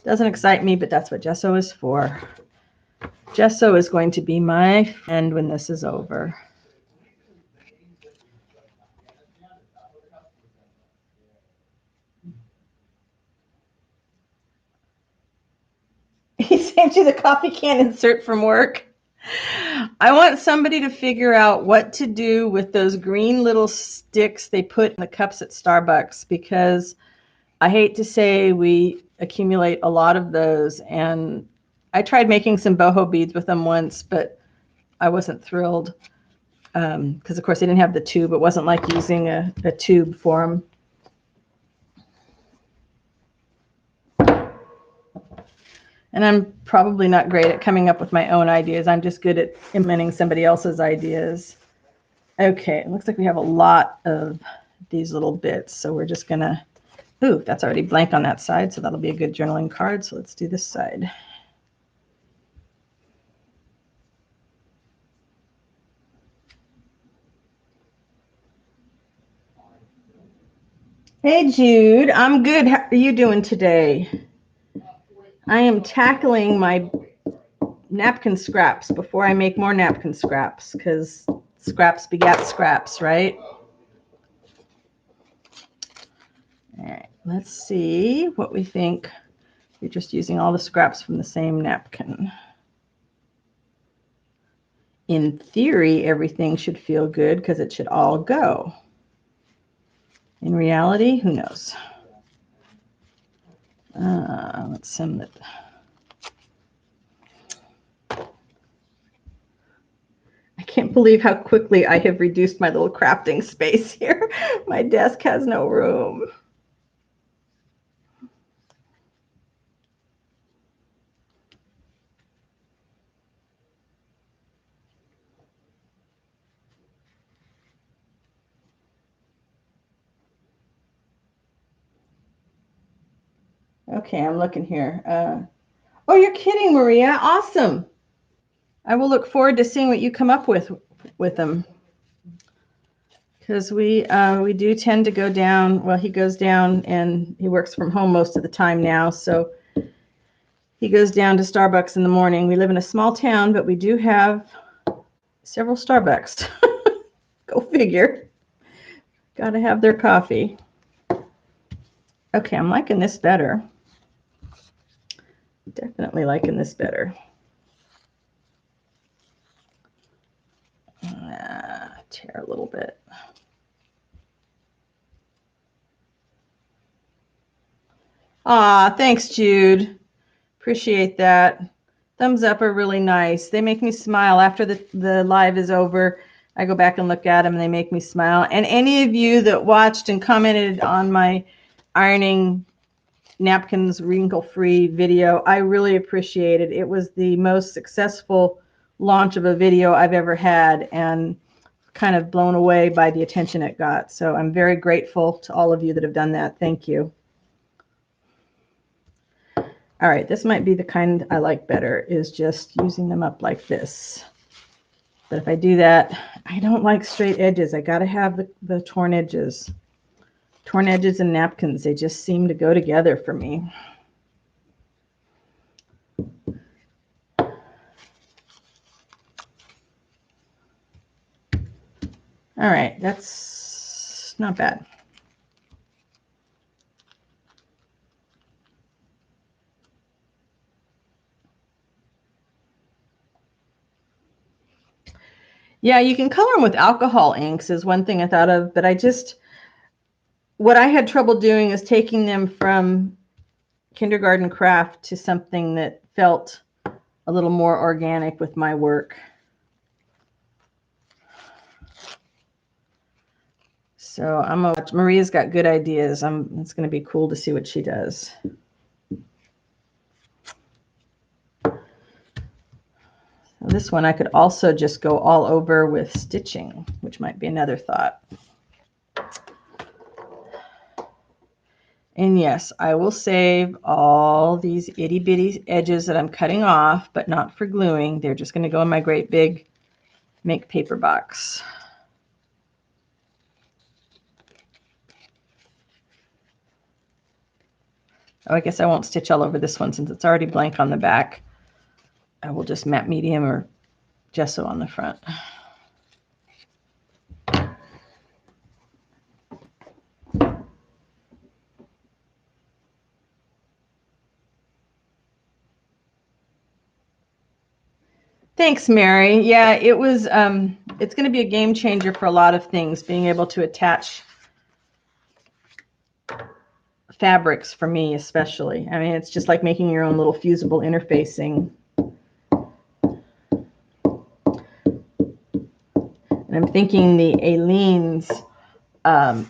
A: Doesn't excite me, but that's what gesso is for. Gesso is going to be my friend when this is over. He sent you the coffee can insert from work. I want somebody to figure out what to do with those green little sticks they put in the cups at Starbucks, because I hate to say we accumulate a lot of those. And I tried making some boho beads with them once, but I wasn't thrilled because, of course, they didn't have the tube. It wasn't like using a tube for them. And I'm probably not great at coming up with my own ideas. I'm just good at implementing somebody else's ideas. Okay, it looks like we have a lot of these little bits. So we're just going to, ooh, that's already blank on that side. So that'll be a good journaling card. So let's do this side. Hey, Jude, I'm good. How are you doing today? I am tackling my napkin scraps before I make more napkin scraps, because scraps begat scraps, right? All right, let's see what we think. You're just using all the scraps from the same napkin. In theory, everything should feel good because it should all go. In reality, who knows? Let's send it. I can't believe how quickly I have reduced my little crafting space here. My desk has no room. Okay, I'm looking here. Oh, you're kidding, Maria. Awesome. I will look forward to seeing what you come up with them. Because we do tend to go down. Well, he goes down and he works from home most of the time now. So he goes down to Starbucks in the morning. We live in a small town, but we do have several Starbucks. Go figure. Got to have their coffee. Okay, I'm liking this better. Definitely liking this better. Tear a little bit. Thanks, Jude. Appreciate that. Thumbs up are really nice. They make me smile after the live is over. I go back and look at them and they make me smile. And any of you that watched and commented on my ironing napkins wrinkle-free video, I really appreciate it. It was the most successful launch of a video I've ever had, and kind of blown away by the attention it got. So I'm very grateful to all of you that have done that. Thank you. All right, this might be the kind I like better, is just using them up like this. But if I do that, I don't like straight edges. I got to have the torn edges. Torn edges and napkins, they just seem to go together for me. All right, that's not bad. Yeah, you can color them with alcohol inks is one thing I thought of, but what I had trouble doing is taking them from kindergarten craft to something that felt a little more organic with my work. So I'm gonna watch. Maria's got good ideas. It's gonna be cool to see what she does. This one I could also just go all over with stitching, which might be another thought. And yes, I will save all these itty bitty edges that I'm cutting off, but not for gluing. They're just going to go in my great big make paper box. Oh, I guess I won't stitch all over this one since it's already blank on the back. I will just matte medium or gesso on the front. Thanks, Mary. Yeah, it was, it's going to be a game changer for a lot of things, being able to attach fabrics for me, especially. I mean, it's just like making your own little fusible interfacing. And I'm thinking the Aleene's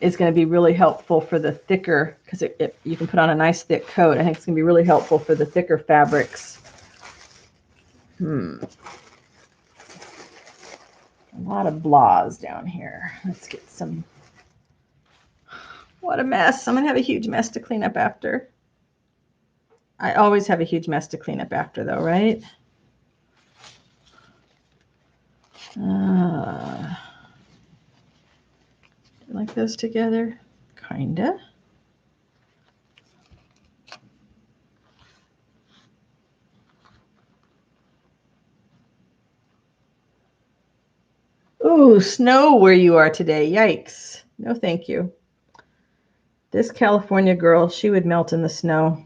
A: is going to be really helpful for the thicker, because you can put on a nice thick coat. I think it's going to be really helpful for the thicker fabrics. A lot of blahs down here. Let's get some. What a mess. I'm going to have a huge mess to clean up after. I always have a huge mess to clean up after, though, right? Like those together? Kinda. Ooh, snow where you are today. Yikes. No, thank you. This California girl, she would melt in the snow.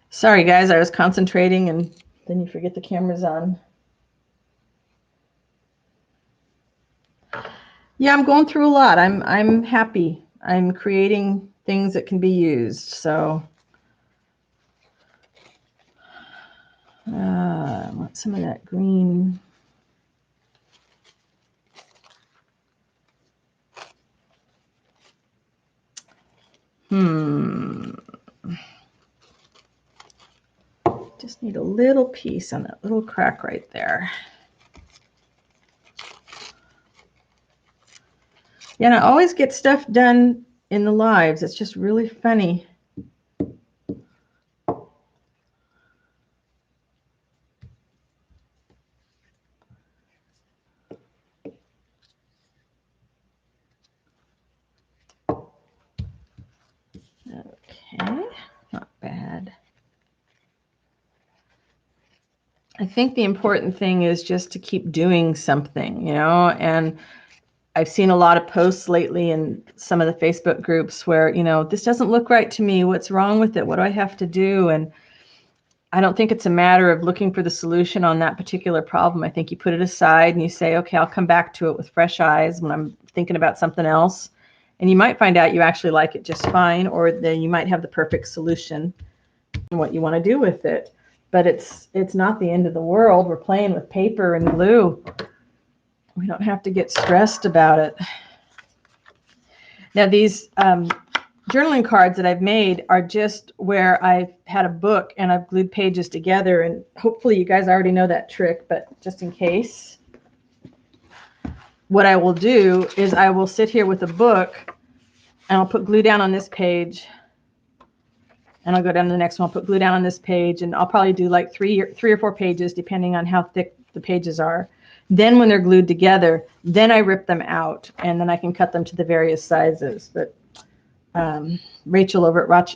A: Sorry, guys, I was concentrating and then you forget the camera's on. Yeah, I'm going through a lot. I'm happy. I'm creating things that can be used. So I want some of that green. Just need a little piece on that little crack right there. Yeah, and I always get stuff done in the lives. It's just really funny. I think the important thing is just to keep doing something, you know, and I've seen a lot of posts lately in some of the Facebook groups where, you know, this doesn't look right to me. What's wrong with it? What do I have to do? And I don't think it's a matter of looking for the solution on that particular problem. I think you put it aside and you say, okay, I'll come back to it with fresh eyes when I'm thinking about something else. And you might find out you actually like it just fine, or then you might have the perfect solution and what you want to do with it. But it's not the end of the world. We're playing with paper and glue. We don't have to get stressed about it. Now, these journaling cards that I've made are just where I've had a book and I've glued pages together, and hopefully you guys already know that trick, but just in case, what I will do is I will sit here with a book and I'll put glue down on this page and I'll go down to the next one. I'll put glue down on this page, and I'll probably do like three or four pages depending on how thick the pages are. Then when they're glued together, then I rip them out and then I can cut them to the various sizes. But Rachel over at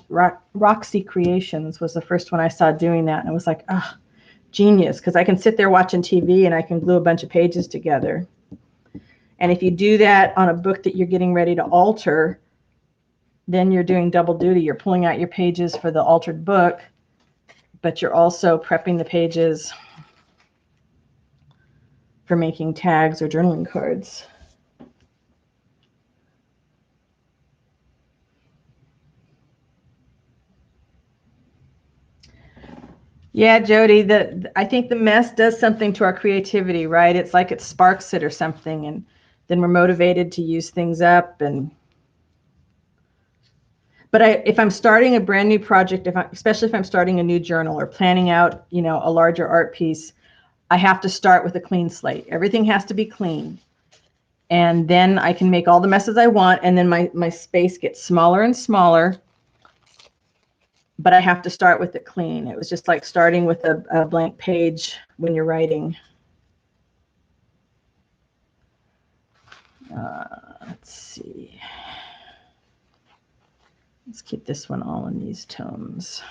A: Roxy Creations was the first one I saw doing that, and I was like, oh, genius, because I can sit there watching TV and I can glue a bunch of pages together. And if you do that on a book that you're getting ready to alter, then you're doing double duty. You're pulling out your pages for the altered book, but you're also prepping the pages for making tags or journaling cards. Yeah, Jody, I think the mess does something to our creativity, right? It's like it sparks it or something, and then we're motivated to use things up. But if I'm starting a brand new project, especially if I'm starting a new journal or planning out, you know, a larger art piece, I have to start with a clean slate. Everything has to be clean. And then I can make all the messes I want, and then my space gets smaller and smaller. But I have to start with it clean. It was just like starting with a blank page when you're writing. Let's see. Let's keep this one all in these tones.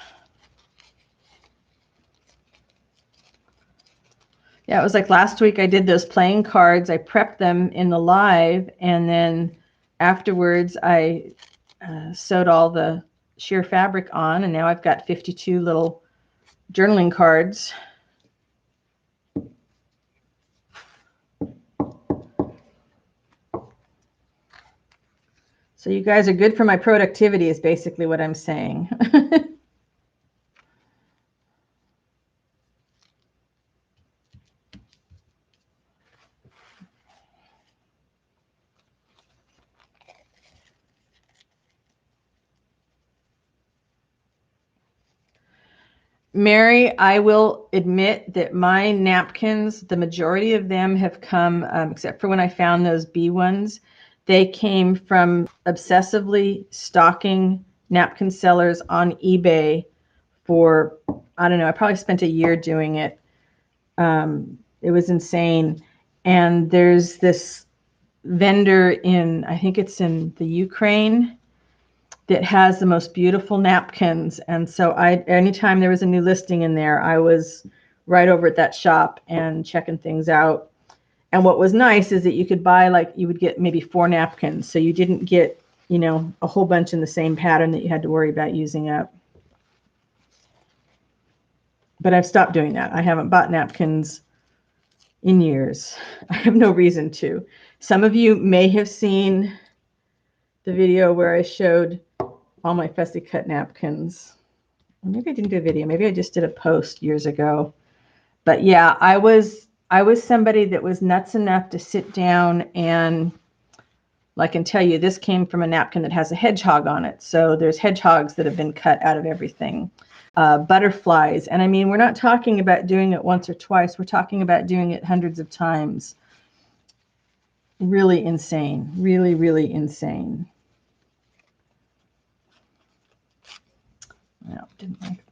A: Yeah, it was like last week I did those playing cards. I prepped them in the live, and then afterwards I sewed all the sheer fabric on, and now I've got 52 little journaling cards. So you guys are good for my productivity is basically what I'm saying. Mary, I will admit that my napkins, the majority of them have come, except for when I found those bee ones, they came from obsessively stalking napkin sellers on eBay for, I don't know, I probably spent a year doing it. It was insane. And there's this vendor in, I think it's in the Ukraine, that has the most beautiful napkins. And so anytime there was a new listing in there, I was right over at that shop and checking things out. And what was nice is that you could buy, like, you would get maybe 4 napkins. So you didn't get, you know, a whole bunch in the same pattern that you had to worry about using up. But I've stopped doing that. I haven't bought napkins in years. I have no reason to. Some of you may have seen the video where I showed all my fussy cut napkins. Maybe I didn't do a video. Maybe I just did a post years ago. But yeah, I was somebody that was nuts enough to sit down and, like, and tell you this came from a napkin that has a hedgehog on it. So there's hedgehogs that have been cut out of everything. Butterflies. And I mean, we're not talking about doing it once or twice. We're talking about doing it hundreds of times. Really insane. Really, really insane. No, didn't like it.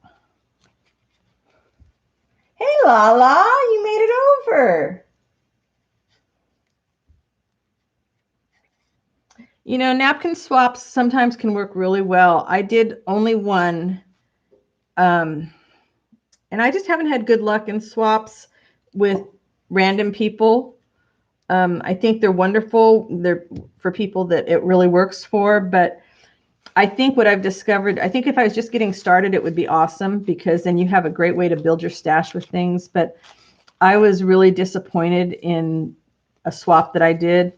A: Hey, Lala, you made it over. You know, napkin swaps sometimes can work really well. I did only one And I just haven't had good luck in swaps with random people. I think they're wonderful. They're for people that it really works for. But I think what I've discovered, I think if I was just getting started, it would be awesome because then you have a great way to build your stash with things. But I was really disappointed in a swap that I did.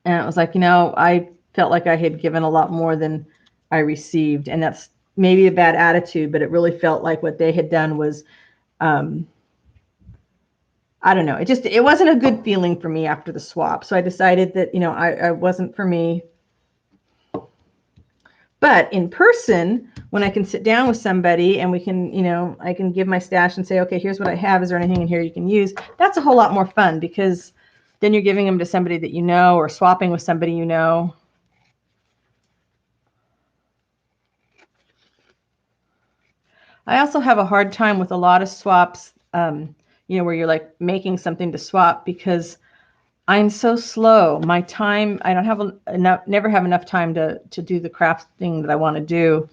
A: And it was like, I felt like I had given a lot more than I received. And that's maybe a bad attitude, but it really felt like what they had done was, I don't know. It wasn't a good feeling for me after the swap. So I decided that, I wasn't for me. But in person, when I can sit down with somebody and we can, I can give my stash and say, okay, here's what I have. Is there anything in here you can use? That's a whole lot more fun because then you're giving them to somebody that you know or swapping with somebody you know. I also have a hard time with a lot of swaps, where you're like making something to swap because I'm so slow. My time, I don't have enough, never have enough time to do the craft thing that I want to do.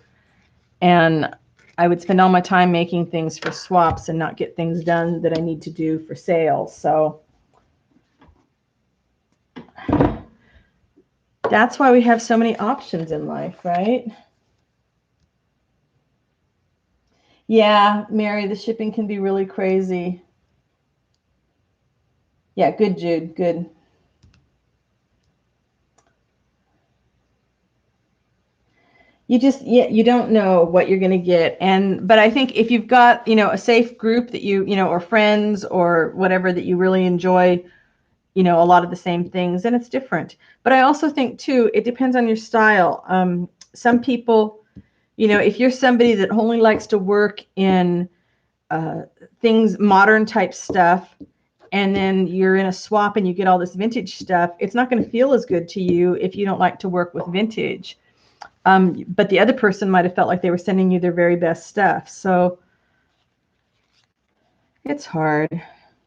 A: And I would spend all my time making things for swaps and not get things done that I need to do for sale. So that's why we have so many options in life, right? Yeah, Mary, the shipping can be really crazy. Yeah, good, Jude, good. You don't know what you're going to get. But I think if you've got, a safe group that or friends or whatever that you really enjoy, a lot of the same things, then it's different. But I also think too, it depends on your style. Some people, if you're somebody that only likes to work in things, modern type stuff, and then you're in a swap and you get all this vintage stuff, it's not going to feel as good to you if you don't like to work with vintage. But the other person might have felt like they were sending you their very best stuff. So it's hard.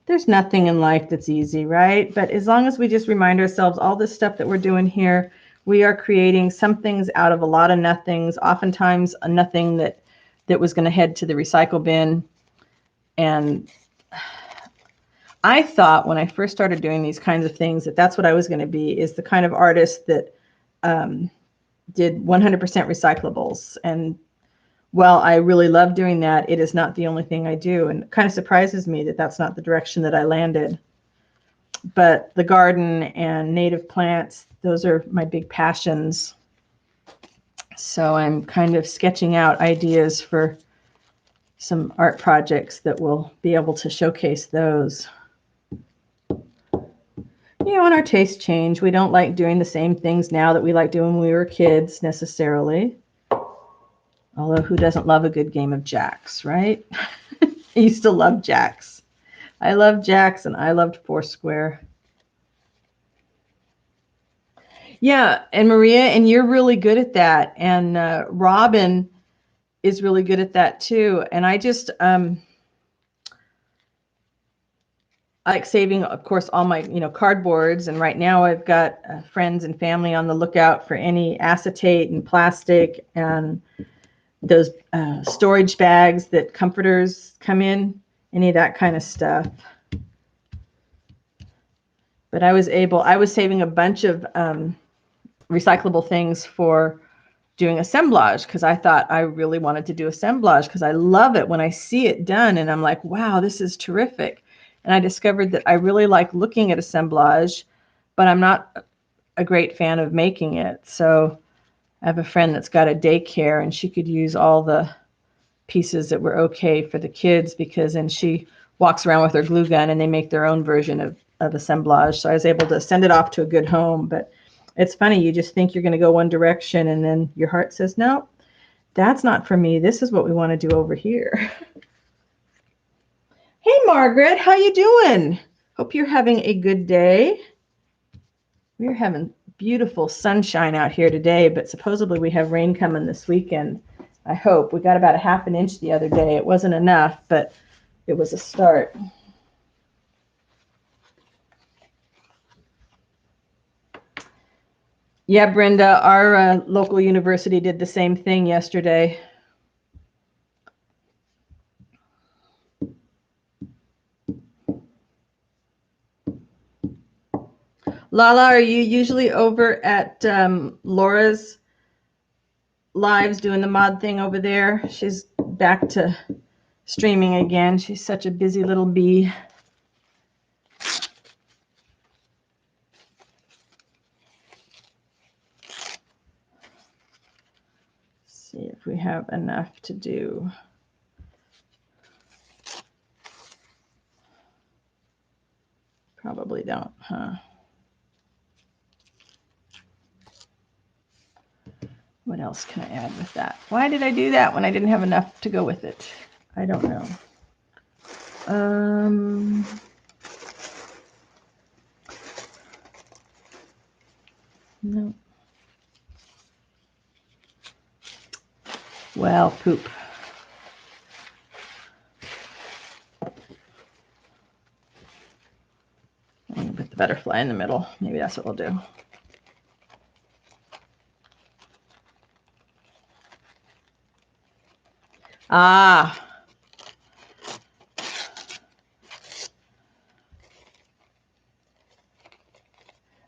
A: There's nothing in life that's easy, right? But as long as we just remind ourselves all this stuff that we're doing here, we are creating some things out of a lot of nothings, oftentimes a nothing that was going to head to the recycle bin. And I thought when I first started doing these kinds of things that that's what I was going to be, is the kind of artist that did 100% recyclables. And while I really love doing that, it is not the only thing I do. And it kind of surprises me that that's not the direction that I landed. But the garden and native plants, those are my big passions. So I'm kind of sketching out ideas for some art projects that will be able to showcase those. And our tastes change. We don't like doing the same things now that we like doing when we were kids necessarily. Although who doesn't love a good game of jacks, right? I used to love jacks. I loved jacks and I loved Foursquare. Yeah, and Maria, and you're really good at that. And Robin is really good at that too. And I just I like saving, of course, all my cardboards. And right now I've got friends and family on the lookout for any acetate and plastic and those storage bags that comforters come in, any of that kind of stuff. But I was saving a bunch of recyclable things for doing assemblage because I thought I really wanted to do assemblage because I love it when I see it done and I'm like, wow, this is terrific. And I discovered that I really like looking at assemblage, but I'm not a great fan of making it. So I have a friend that's got a daycare and she could use all the pieces that were okay for the kids because then she walks around with her glue gun and they make their own version of assemblage. So I was able to send it off to a good home. But it's funny, you just think you're going to go one direction and then your heart says, no, that's not for me. This is what we want to do over here. Hey, Margaret, how you doing? Hope you're having a good day. We're having beautiful sunshine out here today, but supposedly we have rain coming this weekend. I hope. We got about a half an inch the other day. It wasn't enough, but it was a start. Yeah, Brenda, our local university did the same thing yesterday. Lala, are you usually over at Laura's lives doing the mod thing over there? She's back to streaming again. She's such a busy little bee. See if we have enough to do. Probably don't, huh? What else can I add with that? Why did I do that when I didn't have enough to go with it? I don't know. No. Well, poop. I'm going to put the butterfly in the middle. Maybe that's what we'll do. Ah.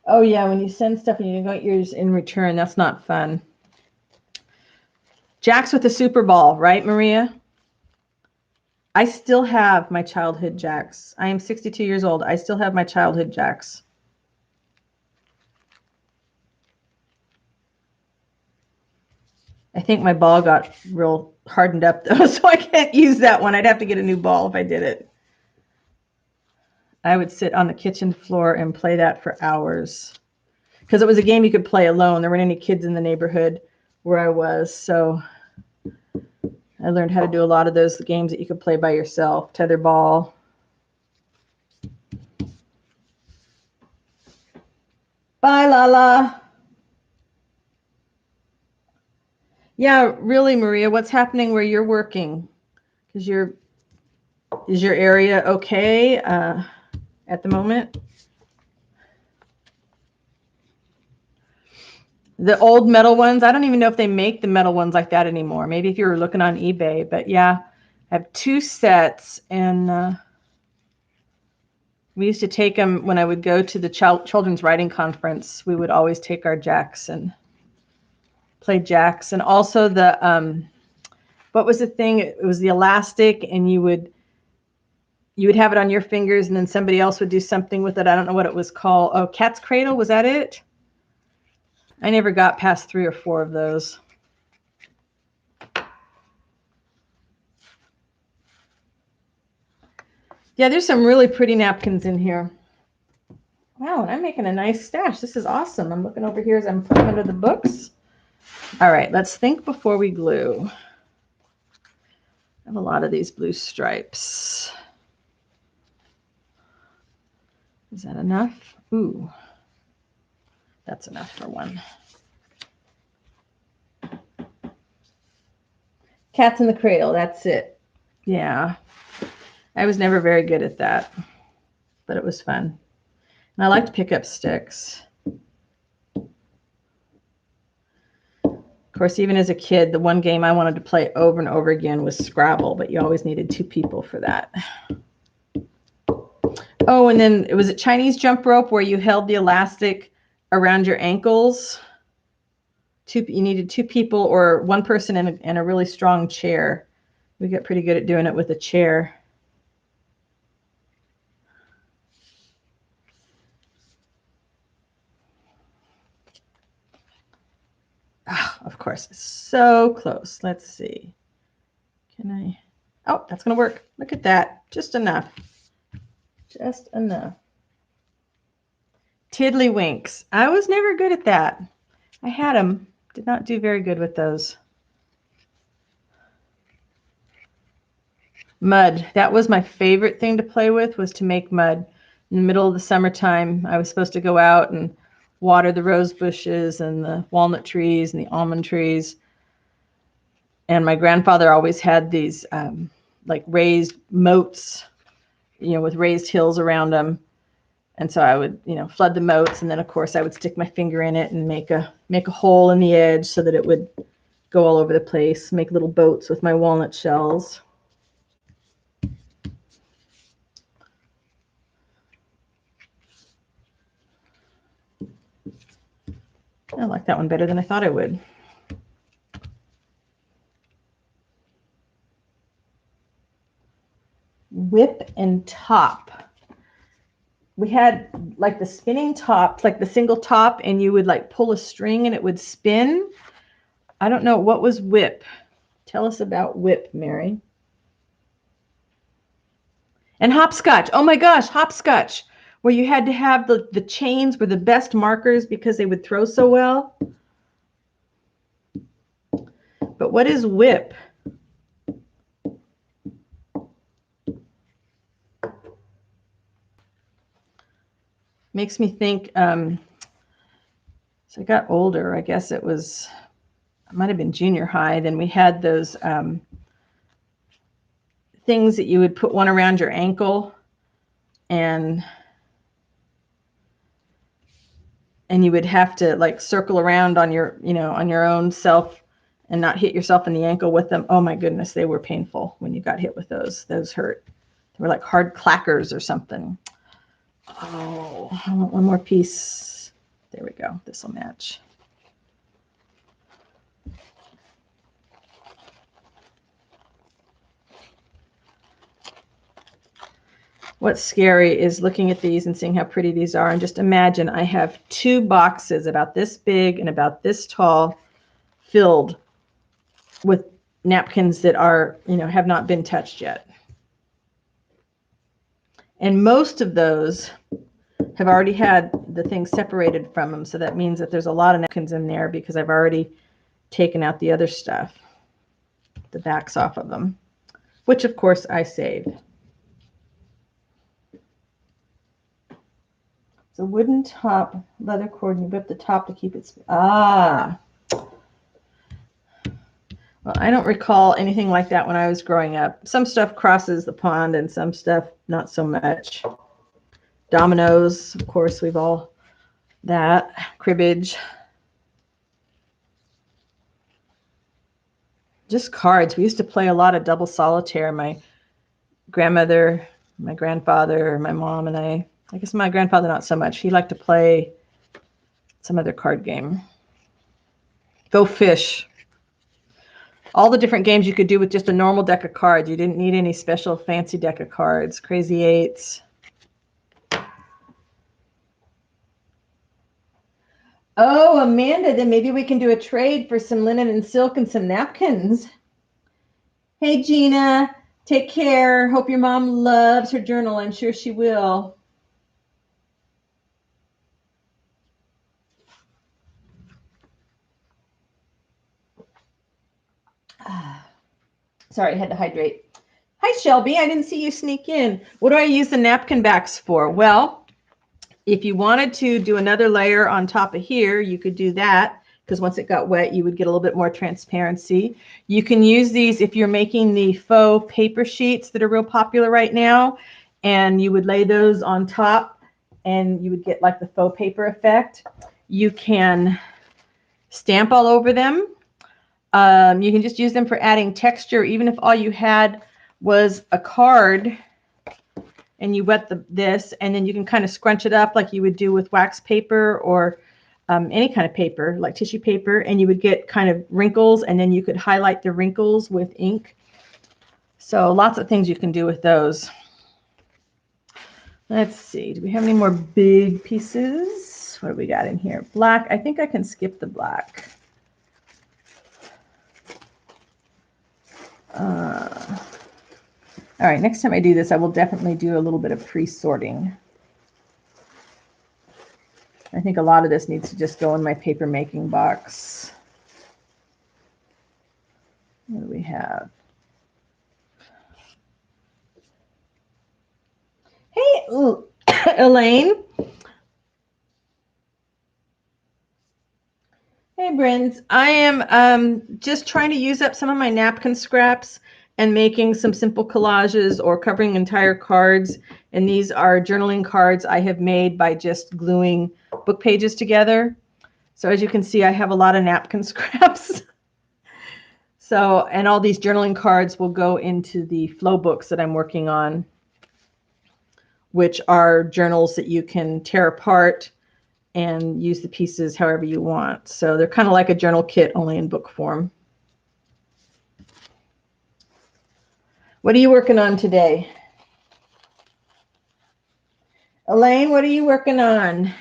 A: Oh, yeah, when you send stuff and you don't get yours in return, that's not fun. Jacks with the Super Ball, right, Maria? I still have my childhood jacks. I am 62 years old. I still have my childhood jacks. I think my ball got real hardened up, though, so I can't use that one. I'd have to get a new ball if I did it. I would sit on the kitchen floor and play that for hours because it was a game you could play alone. There weren't any kids in the neighborhood where I was, so I learned how to do a lot of those games that you could play by yourself. Tetherball. Bye, Lala. Yeah, really, Maria, what's happening where you're working? Because is your area okay at the moment? The old metal ones, I don't even know if they make the metal ones like that anymore. Maybe if you were looking on eBay, but yeah, I have 2 sets, and we used to take them when I would go to the children's writing conference. We would always take our jacks and play jacks. And also the, what was the thing? It was the elastic, and you would have it on your fingers, and then somebody else would do something with it. I don't know what it was called. Oh, Cat's Cradle, was that it? I never got past 3 or 4 of those. Yeah, there's some really pretty napkins in here. Wow, and I'm making a nice stash. This is awesome. I'm looking over here as I'm putting under the books. All right, let's think before we glue. I have a lot of these blue stripes. Is that enough? Ooh, that's enough for one. Cats in the Cradle, that's it. Yeah, I was never very good at that, but it was fun. And I like to pick up sticks. Of course, even as a kid, the one game I wanted to play over and over again was Scrabble, but you always needed 2 people for that. Oh, and then it was a Chinese jump rope where you held the elastic around your ankles. You needed 2 people or 1 person in a really strong chair. We got pretty good at doing it with a chair. Oh, of course, so close. Let's see. Can I? Oh, that's going to work. Look at that. Just enough. Just enough. Tiddlywinks. I was never good at that. I had them. Did not do very good with those. Mud. That was my favorite thing to play with, was to make mud. In the middle of the summertime, I was supposed to go out and water the rose bushes and the walnut trees and the almond trees. And my grandfather always had these like raised moats, with raised hills around them. And so I would, flood the moats, and then of course I would stick my finger in it and make a hole in the edge so that it would go all over the place, make little boats with my walnut shells. I like that one better than I thought I would. Whip and top. We had like the spinning top, like the single top, and you would like pull a string and it would spin. I don't know. What was whip? Tell us about whip, Mary. And hopscotch. Oh my gosh, hopscotch, where you had to have the chains were the best markers because they would throw so well. But what is whip? Makes me think, so I got older. I guess it might have been junior high. Then we had those things that you would put one around your ankle and you would have to like circle around on your, on your own self and not hit yourself in the ankle with them. Oh my goodness, they were painful when you got hit with those. Those hurt. They were like hard clackers or something. Oh, I want one more piece. There we go. This will match. What's scary is looking at these and seeing how pretty these are. And just imagine I have 2 boxes about this big and about this tall filled with napkins that are, have not been touched yet. And most of those have already had the thing separated from them. So that means that there's a lot of napkins in there because I've already taken out the other stuff, the backs off of them, which of course I saved. It's a wooden top, leather cord, and you whip the top to keep it. Well, I don't recall anything like that when I was growing up. Some stuff crosses the pond and some stuff not so much. Dominoes, of course, we've all that. Cribbage. Just cards. We used to play a lot of double solitaire. My grandmother, my grandfather, my mom, and I guess my grandfather not so much. He liked to play some other card game. Go fish. All the different games you could do with just a normal deck of cards. You didn't need any special fancy deck of cards. Crazy Eights. Oh, Amanda, then maybe we can do a trade for some linen and silk and some napkins. Hey, Gina, take care. Hope your mom loves her journal. I'm sure she will. Sorry, I had to hydrate. Hi, Shelby. I didn't see you sneak in. What do I use the napkin backs for? Well, if you wanted to do another layer on top of here, you could do that because once it got wet, you would get a little bit more transparency. You can use these if you're making the faux paper sheets that are real popular right now, and you would lay those on top and you would get like the faux paper effect. You can stamp all over them. You can just use them for adding texture, even if all you had was a card and you wet this, and then you can kind of scrunch it up like you would do with wax paper or any kind of paper, like tissue paper, and you would get kind of wrinkles, and then you could highlight the wrinkles with ink. So lots of things you can do with those. Let's see. Do we have any more big pieces? What do we got in here? Black. I think I can skip the black. All right, next time I do this, I will definitely do a little bit of pre-sorting. I think a lot of this needs to just go in my paper making box. What do we have? Hey, Elaine. Hey, Brins. I am just trying to use up some of my napkin scraps and making some simple collages or covering entire cards. And these are journaling cards I have made by just gluing book pages together. So as you can see, I have a lot of napkin scraps. So, and all these journaling cards will go into the flow books that I'm working on, which are journals that you can tear apart and use the pieces however you want. So they're kind of like a journal kit, only in book form. What are you working on today? Elaine, what are you working on?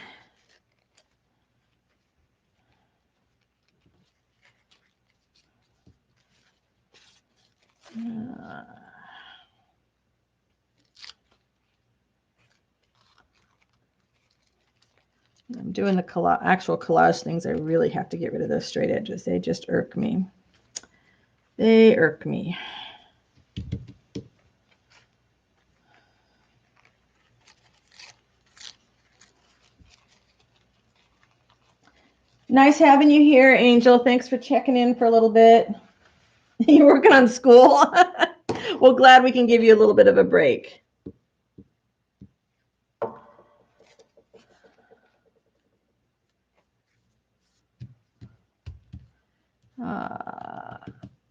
A: I'm doing the actual collage things. I really have to get rid of those straight edges. They just irk me. They irk me. Nice having you here, Angel. Thanks for checking in for a little bit. You're working on school? Well, glad we can give you a little bit of a break.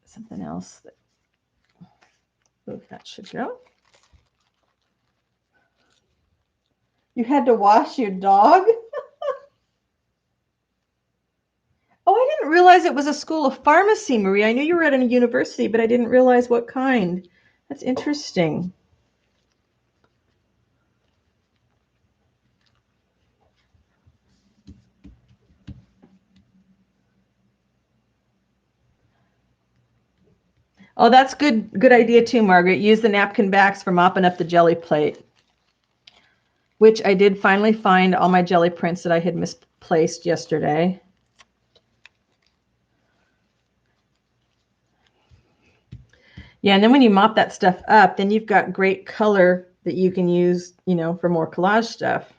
A: Something else that should go. You had to wash your dog? Oh, I didn't realize it was a school of pharmacy, Marie. I knew you were at a university, but I didn't realize what kind. That's interesting. Oh, that's good idea too, Margaret. Use the napkin backs for mopping up the jelly plate, which I did finally find all my jelly prints that I had misplaced yesterday. Yeah, and then when you mop that stuff up, then you've got great color that you can use, you know, for more collage stuff.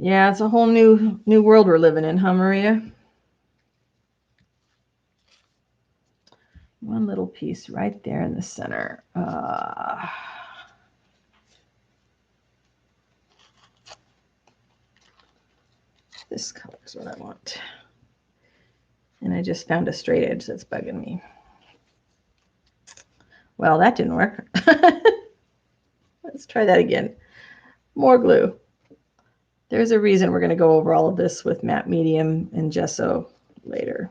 A: Yeah, it's a whole new world we're living in, huh, Maria? One little piece right there in the center. This color is what I want. And I just found a straight edge that's bugging me. Well, that didn't work. Let's try that again. More glue. There's a reason we're going to go over all of this with matte medium and gesso later.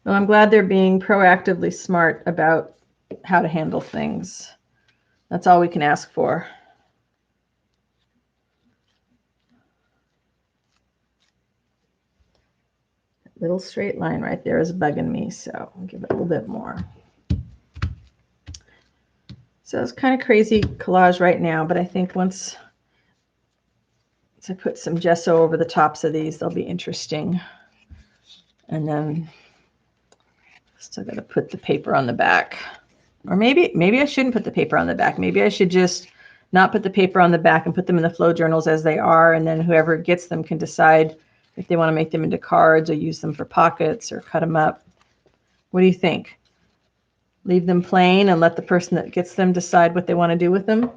A: Well, I'm glad they're being proactively smart about how to handle things. That's all we can ask for. Little straight line right there is bugging me, so I'll give it a little bit more. So it's kind of crazy collage right now, but I think once I put some gesso over the tops of these, they'll be interesting. And then still got to put the paper on the back. Or maybe I shouldn't put the paper on the back. Maybe I should just not put the paper on the back and put them in the flow journals as they are, and then whoever gets them can decide if they want to make them into cards or use them for pockets or cut them up. What do you think? Leave them plain and let the person that gets them decide what they want to do with them?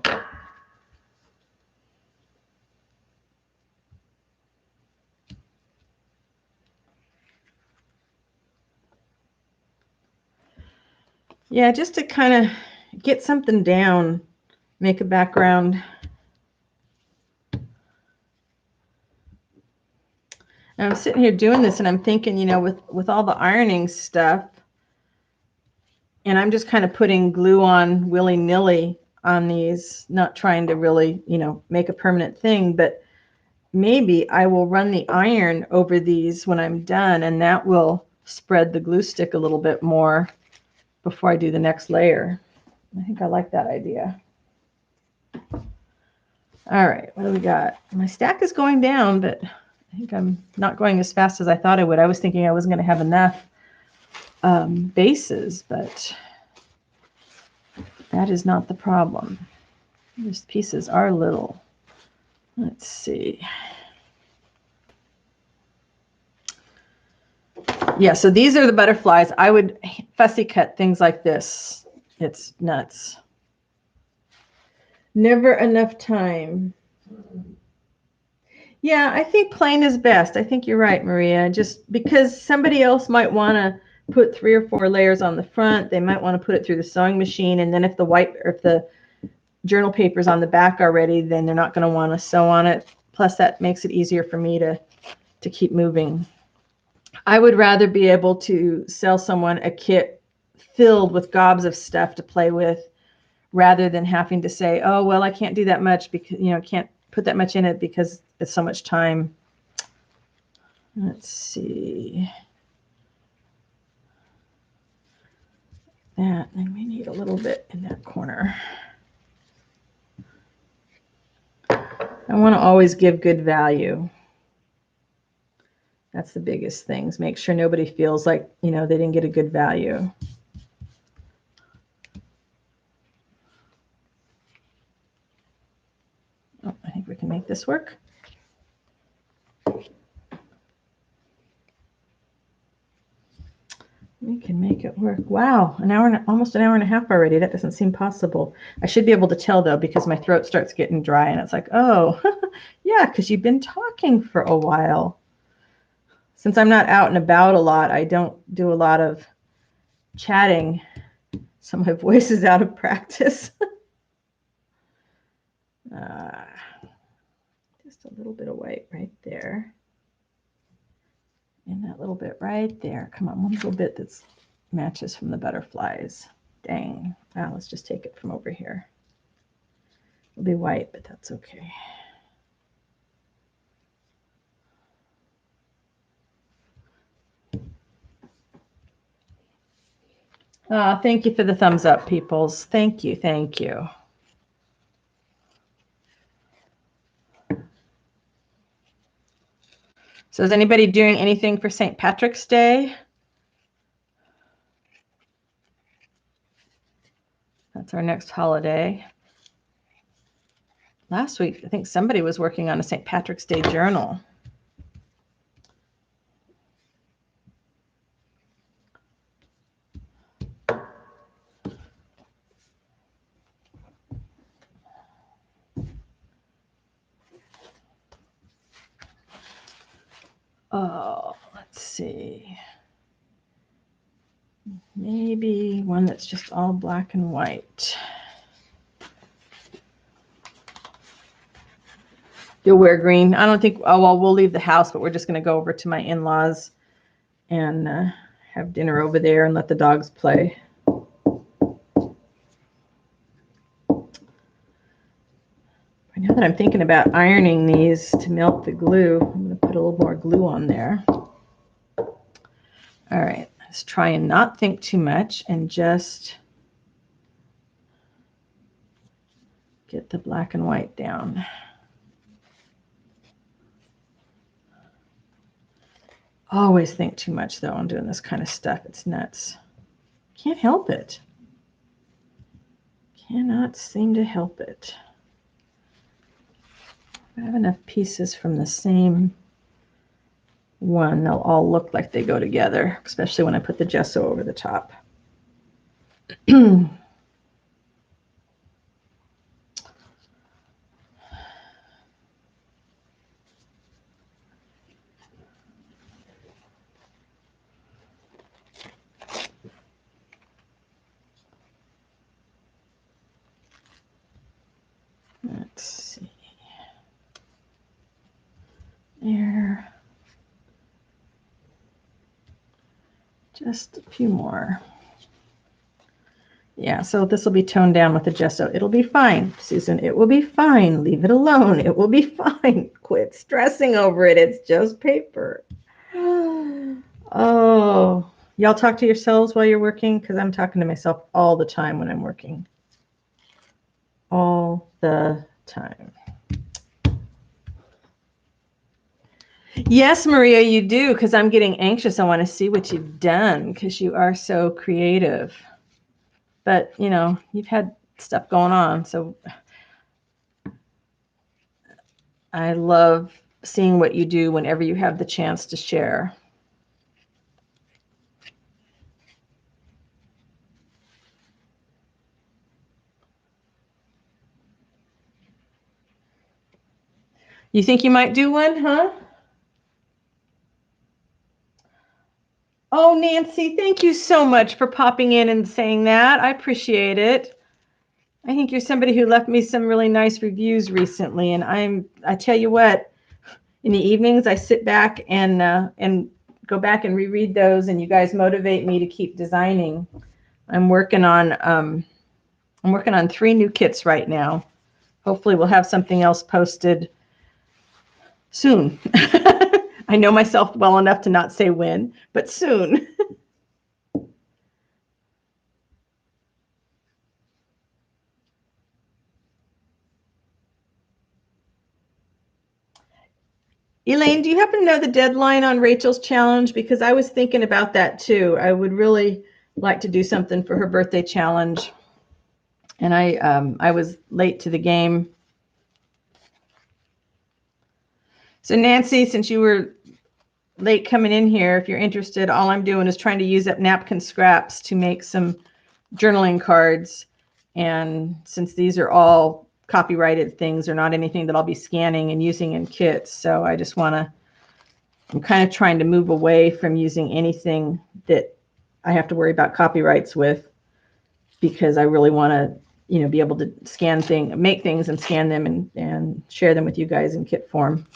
A: Yeah, just to kind of get something down, make a background. And I'm sitting here doing this and I'm thinking, you know, with all the ironing stuff, and I'm just kind of putting glue on willy-nilly on these, not trying to really, you know, make a permanent thing, but maybe I will run the iron over these when I'm done, and that will spread the glue stick a little bit more before I do the next layer. I think I like that idea. All right, what do we got? My stack is going down, but I think I'm not going as fast as I thought I would. I was thinking I wasn't going to have enough bases, but that is not the problem. These pieces are little. Let's see. Yeah, so these are the butterflies. I would fussy cut things like this. It's nuts. Never enough time. Yeah, I think plain is best. I think you're right, Maria. Just because somebody else might want to put 3 or 4 layers on the front, they might want to put it through the sewing machine, and then if the white or if the journal paper's on the back already, then they're not going to want to sew on it. Plus, that makes it easier for me to keep moving. I would rather be able to sell someone a kit filled with gobs of stuff to play with, rather than having to say, oh, well, I can't do that much because, can't put that much in it because it's so much time. Let's see. That, and we need a little bit in that corner. I want to always give good value. That's the biggest things. Make sure nobody feels like, they didn't get a good value. Oh, I think we can make this work. We can make it work. Wow, almost an hour and a half already. That doesn't seem possible. I should be able to tell, though, because my throat starts getting dry, and it's like, oh, yeah, because you've been talking for a while. Since I'm not out and about a lot, I don't do a lot of chatting, so my voice is out of practice. Just a little bit of white right there. And that little bit right there. Come on, one little bit that matches from the butterflies. Dang. Wow, let's just take it from over here. It'll be white, but that's okay. Thank you for the thumbs up, peoples. Thank you, thank you. So is anybody doing anything for St. Patrick's Day? That's our next holiday. Last week, I think somebody was working on a St. Patrick's Day journal. Oh, let's see. Maybe one that's just all black and white. You'll wear green. I don't think, oh, well, we'll leave the house, but we're just going to go over to my in-laws and have dinner over there and let the dogs play. Now that I'm thinking about ironing these to melt the glue, I'm going to put a little more glue on there. All right, let's try and not think too much and just get the black and white down. Always think too much, though, on doing this kind of stuff. It's nuts. Can't help it. Cannot seem to help it. I have enough pieces from the same one. They'll all look like they go together, especially when I put the gesso over the top. Let's see. There. Just a few more. Yeah, so this will be toned down with the gesso. It'll be fine, Susan. It will be fine. Leave it alone. It will be fine. Quit stressing over it. It's just paper. Oh, y'all talk to yourselves while you're working? Because I'm talking to myself all the time when I'm working. All the time. Yes, Maria, you do, because I'm getting anxious. I want to see what you've done because you are so creative. But, you've had stuff going on. So I love seeing what you do whenever you have the chance to share. You think you might do one, huh? Oh, Nancy, thank you so much for popping in and saying that. I appreciate it. I think you're somebody who left me some really nice reviews recently, and I tell you what, in the evenings I sit back and go back and reread those, and you guys motivate me to keep designing. I'm working on 3 new kits right now. Hopefully we'll have something else posted soon. I know myself well enough to not say when, but soon. Elaine, do you happen to know the deadline on Rachel's challenge? Because I was thinking about that too. I would really like to do something for her birthday challenge. And I was late to the game. So Nancy, since you were late coming in here, if you're interested, all I'm doing is trying to use up napkin scraps to make some journaling cards. And since these are all copyrighted things, they're not anything that I'll be scanning and using in kits. So I just I'm kind of trying to move away from using anything that I have to worry about copyrights with, because I really want to, be able to make things and scan them and share them with you guys in kit form.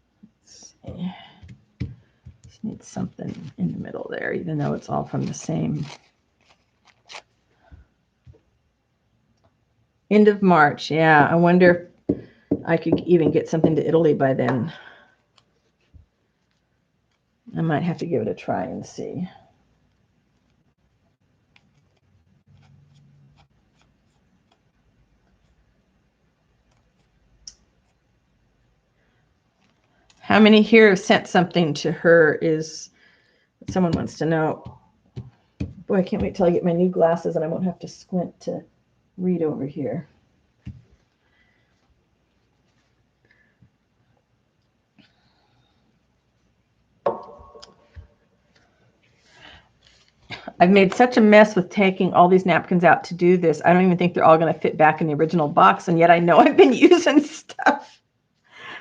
A: Let's see. Just need something in the middle there, even though it's all from the same. End of March. Yeah, I wonder if I could even get something to Italy by then. I might have to give it a try and see. How many here have sent something to her is someone wants to know. Boy, I can't wait till I get my new glasses and I won't have to squint to read over here. I've made such a mess with taking all these napkins out to do this. I don't even think they're all going to fit back in the original box, and yet I know I've been using stuff.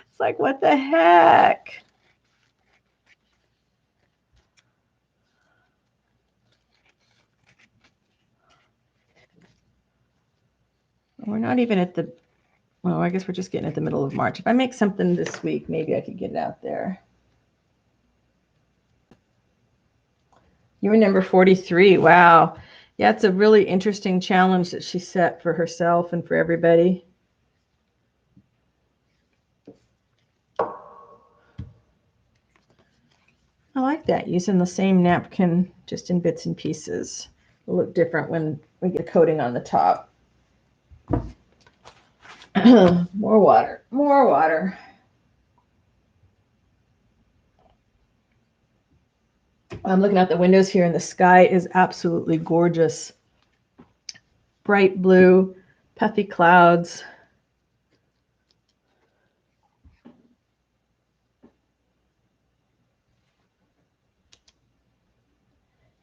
A: It's like, what the heck? We're not even at the, well, I guess we're just getting at the middle of March. If I make something this week, maybe I could get it out there. You were number 43. Wow. Yeah, it's a really interesting challenge that she set for herself and for everybody. I like that, using the same napkin just in bits and pieces. It'll look different when we get a coating on the top. More water, more water. I'm looking out the windows here and the sky is absolutely gorgeous. Bright blue, puffy clouds.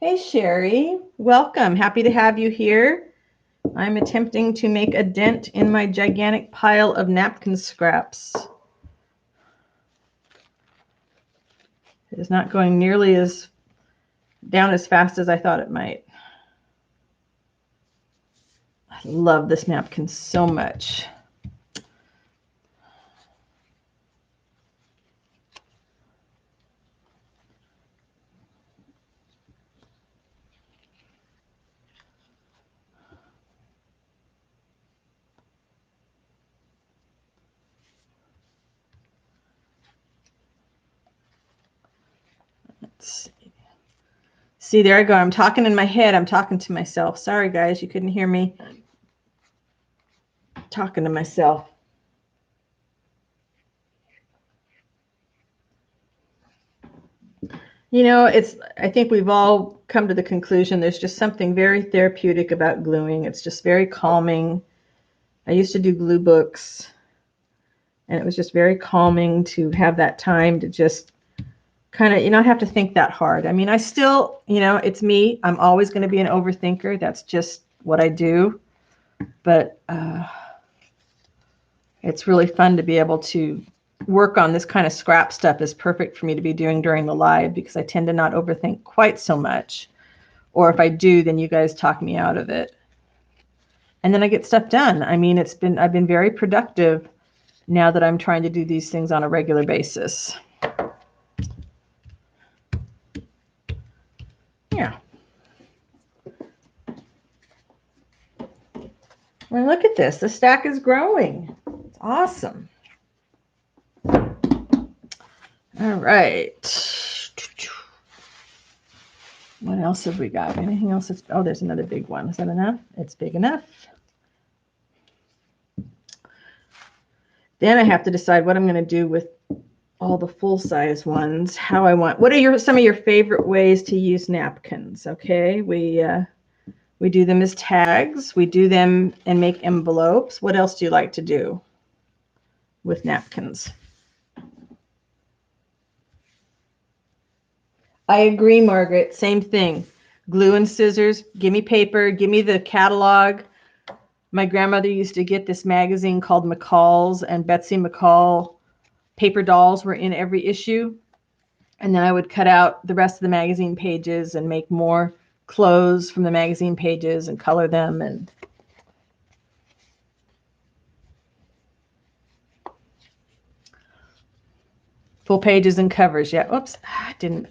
A: Hey, Sherry, welcome. Happy to have you here. I'm attempting to make a dent in my gigantic pile of napkin scraps. It is not going nearly down as fast as I thought it might. I love this napkin so much. Let's see. See, there I go. I'm talking in my head. I'm talking to myself. Sorry, guys, you couldn't hear me. I'm talking to myself. I think we've all come to the conclusion there's just something very therapeutic about gluing. It's just very calming. I used to do glue books, and it was just very calming to have that time to just kind of, you don't have to think that hard. I mean, I still, you know, it's me. I'm always going to be an overthinker. That's just what I do. But it's really fun to be able to work on this kind of scrap stuff. Is perfect for me to be doing during the live because I tend to not overthink quite so much. Or if I do, then you guys talk me out of it. And then I get stuff done. I mean, I've been very productive now that I'm trying to do these things on a regular basis. Yeah. Well, look at this. The stack is growing. It's awesome. All right. What else have we got? Anything else? Oh, there's another big one. Is that enough? It's big enough. Then I have to decide what I'm going to do with all the full-size ones. How I want. What are some of your favorite ways to use napkins? Okay, we do them as tags. We do them and make envelopes. What else do you like to do with napkins? I agree, Margaret. Same thing. Glue and scissors. Give me paper. Give me the catalog. My grandmother used to get this magazine called McCall's, and Betsy McCall paper dolls were in every issue. And then I would cut out the rest of the magazine pages and make more clothes from the magazine pages and color them. And full pages and covers. Yeah. Oops. I didn't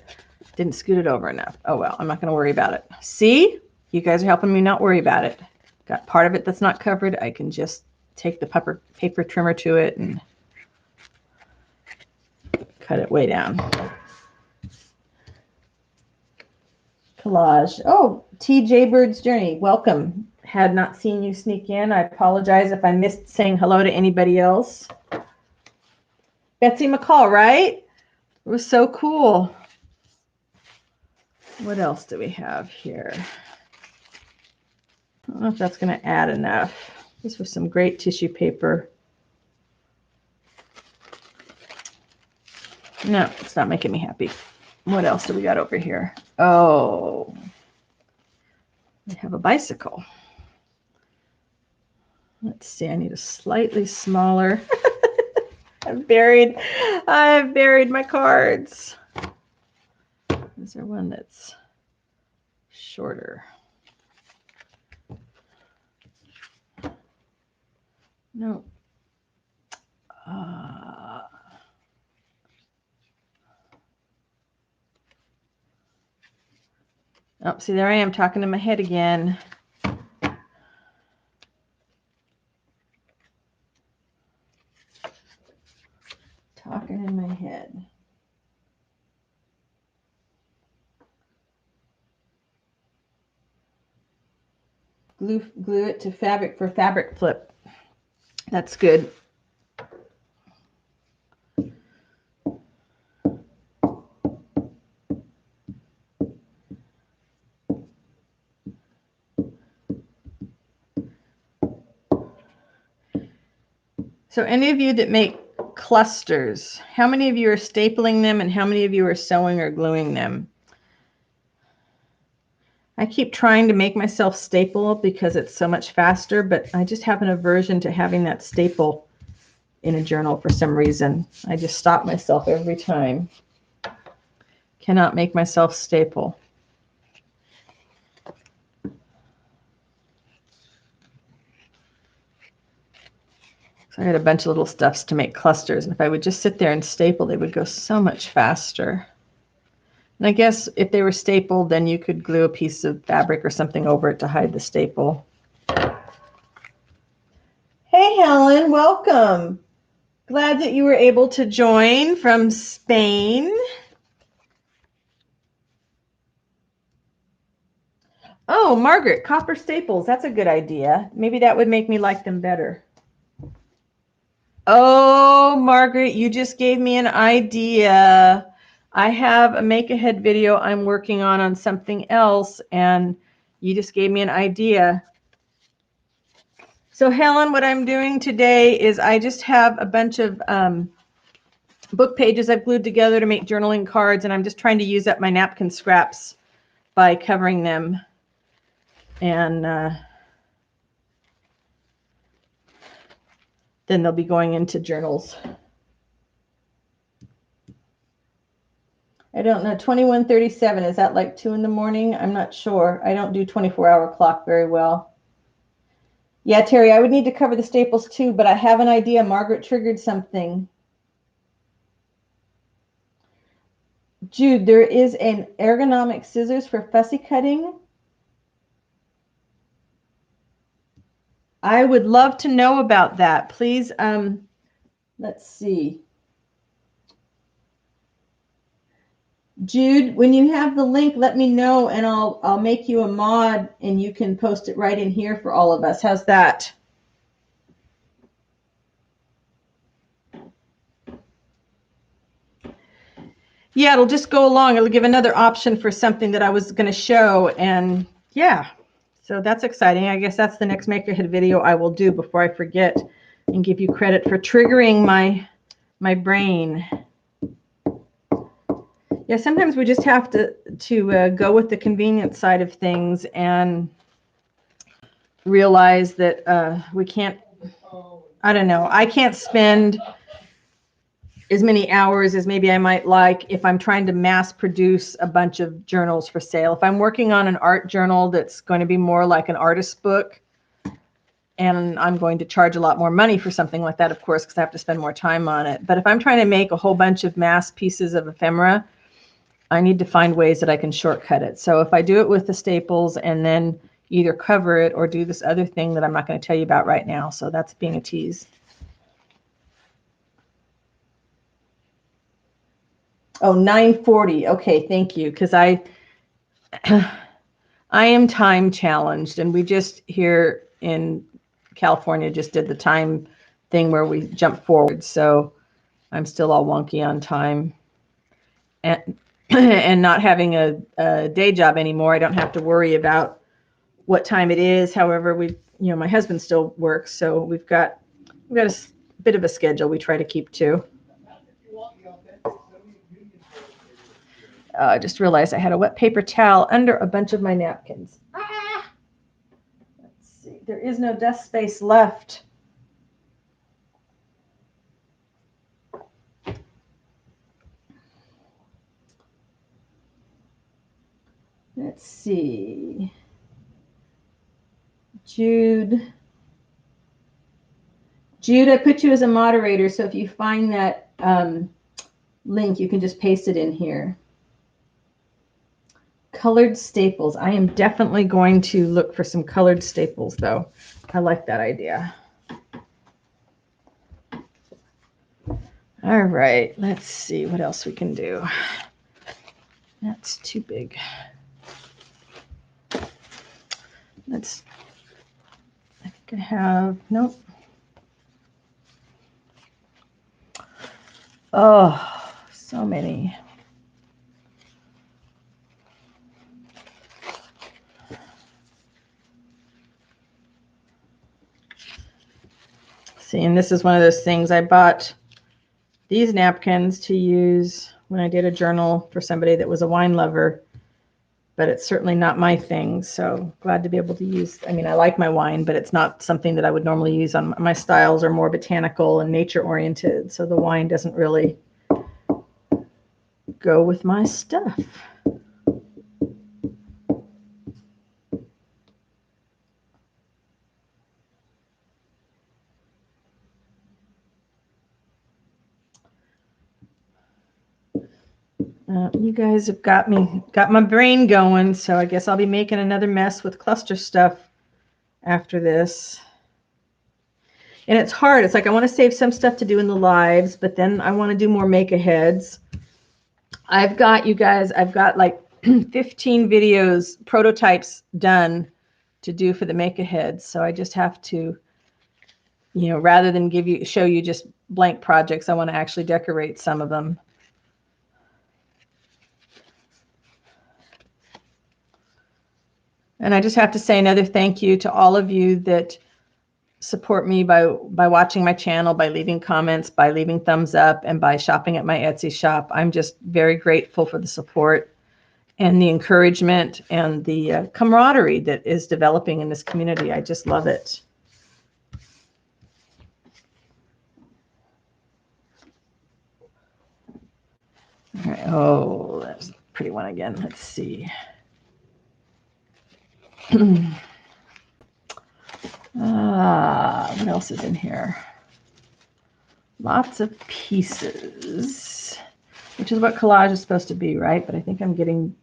A: scoot it over enough. Oh, well, I'm not going to worry about it. See? You guys are helping me not worry about it. Got part of it that's not covered. I can just take the paper trimmer to it and cut it way down. Collage. Oh, TJ Bird's Journey. Welcome. Had not seen you sneak in. I apologize if I missed saying hello to anybody else. Betsy McCall, right? It was so cool. What else do we have here? I don't know if that's going to add enough. This was some great tissue paper. No, it's not making me happy. What else do we got over here? Oh, we have a bicycle. Let's see, I need a slightly smaller. I've buried my cards. Is there one that's shorter? No. Oh, see, there I am talking to my head again. Talking in my head. Glue it to fabric for fabric flip. That's good. So any of you that make clusters, how many of you are stapling them and how many of you are sewing or gluing them? I keep trying to make myself staple because it's so much faster, but I just have an aversion to having that staple in a journal for some reason. I just stop myself every time. Cannot make myself staple. So I had a bunch of little stuffs to make clusters, and if I would just sit there and staple, they would go so much faster. And I guess if they were stapled, then you could glue a piece of fabric or something over it to hide the staple. Hey, Helen, welcome. Glad that you were able to join from Spain. Oh, Margaret, copper staples. That's a good idea. Maybe that would make me like them better. Oh, Margaret, you just gave me an idea. I have a make-ahead video I'm working on something else, and you just gave me an idea. So, Helen, what I'm doing today is I just have a bunch of book pages I've glued together to make journaling cards, and I'm just trying to use up my napkin scraps by covering them. And then they'll be going into journals. I don't know, 21:37, is that like 2 in the morning? I'm not sure. I don't do 24-hour clock very well. Yeah, Terry, I would need to cover the staples too, but I have an idea. Margaret triggered something. Jude, there is an ergonomic scissors for fussy cutting. I would love to know about that. Please, let's see. Jude, when you have the link, let me know, and I'll make you a mod, and you can post it right in here for all of us. How's that? Yeah, it'll just go along. It'll give another option for something that I was going to show, and yeah, so that's exciting. I guess that's the next Makerhead video I will do before I forget, and give you credit for triggering my brain. Yeah, sometimes we just have to go with the convenience side of things and realize that we can't, I don't know, I can't spend as many hours as maybe I might like if I'm trying to mass produce a bunch of journals for sale. If I'm working on an art journal that's going to be more like an artist's book, and I'm going to charge a lot more money for something like that, of course, because I have to spend more time on it. But if I'm trying to make a whole bunch of mass pieces of ephemera, I need to find ways that I can shortcut it. So if I do it with the staples and then either cover it or do this other thing that I'm not going to tell you about right now. So that's being a tease. Oh, 9:40. Okay, thank you. Because I am time challenged, and we just here in California just did the time thing where we jump forward. So I'm still all wonky on time. And not having a day job anymore, I don't have to worry about what time it is. However, my husband still works, so we've got a bit of a schedule we try to keep to. I just realized I had a wet paper towel under a bunch of my napkins. Let's see. There is no desk space left. Let's see. Jude, I put you as a moderator, so if you find that link, you can just paste it in here. Colored staples. I am definitely going to look for some colored staples, though. I like that idea. All right, let's see what else we can do. That's too big. I think I have, nope. Oh, so many. See, and this is one of those things I bought these napkins to use when I did a journal for somebody that was a wine lover, but it's certainly not my thing. So glad to be able to use, I mean, I like my wine, but it's not something that I would normally use on my styles are more botanical and nature oriented. So the wine doesn't really go with my stuff. You guys have got my brain going, so I guess I'll be making another mess with cluster stuff after this. And it's hard. It's like I want to save some stuff to do in the lives, but then I want to do more make-aheads. I've got like 15 videos, prototypes done to do for the make-aheads. So I just have to, rather than show you just blank projects, I want to actually decorate some of them. And I just have to say another thank you to all of you that support me by watching my channel, by leaving comments, by leaving thumbs up, and by shopping at my Etsy shop. I'm just very grateful for the support and the encouragement and the camaraderie that is developing in this community. I just love it. All right. Oh, that's a pretty one again. Let's see. What else is in here? Lots of pieces, which is what collage is supposed to be, right? But I think I'm getting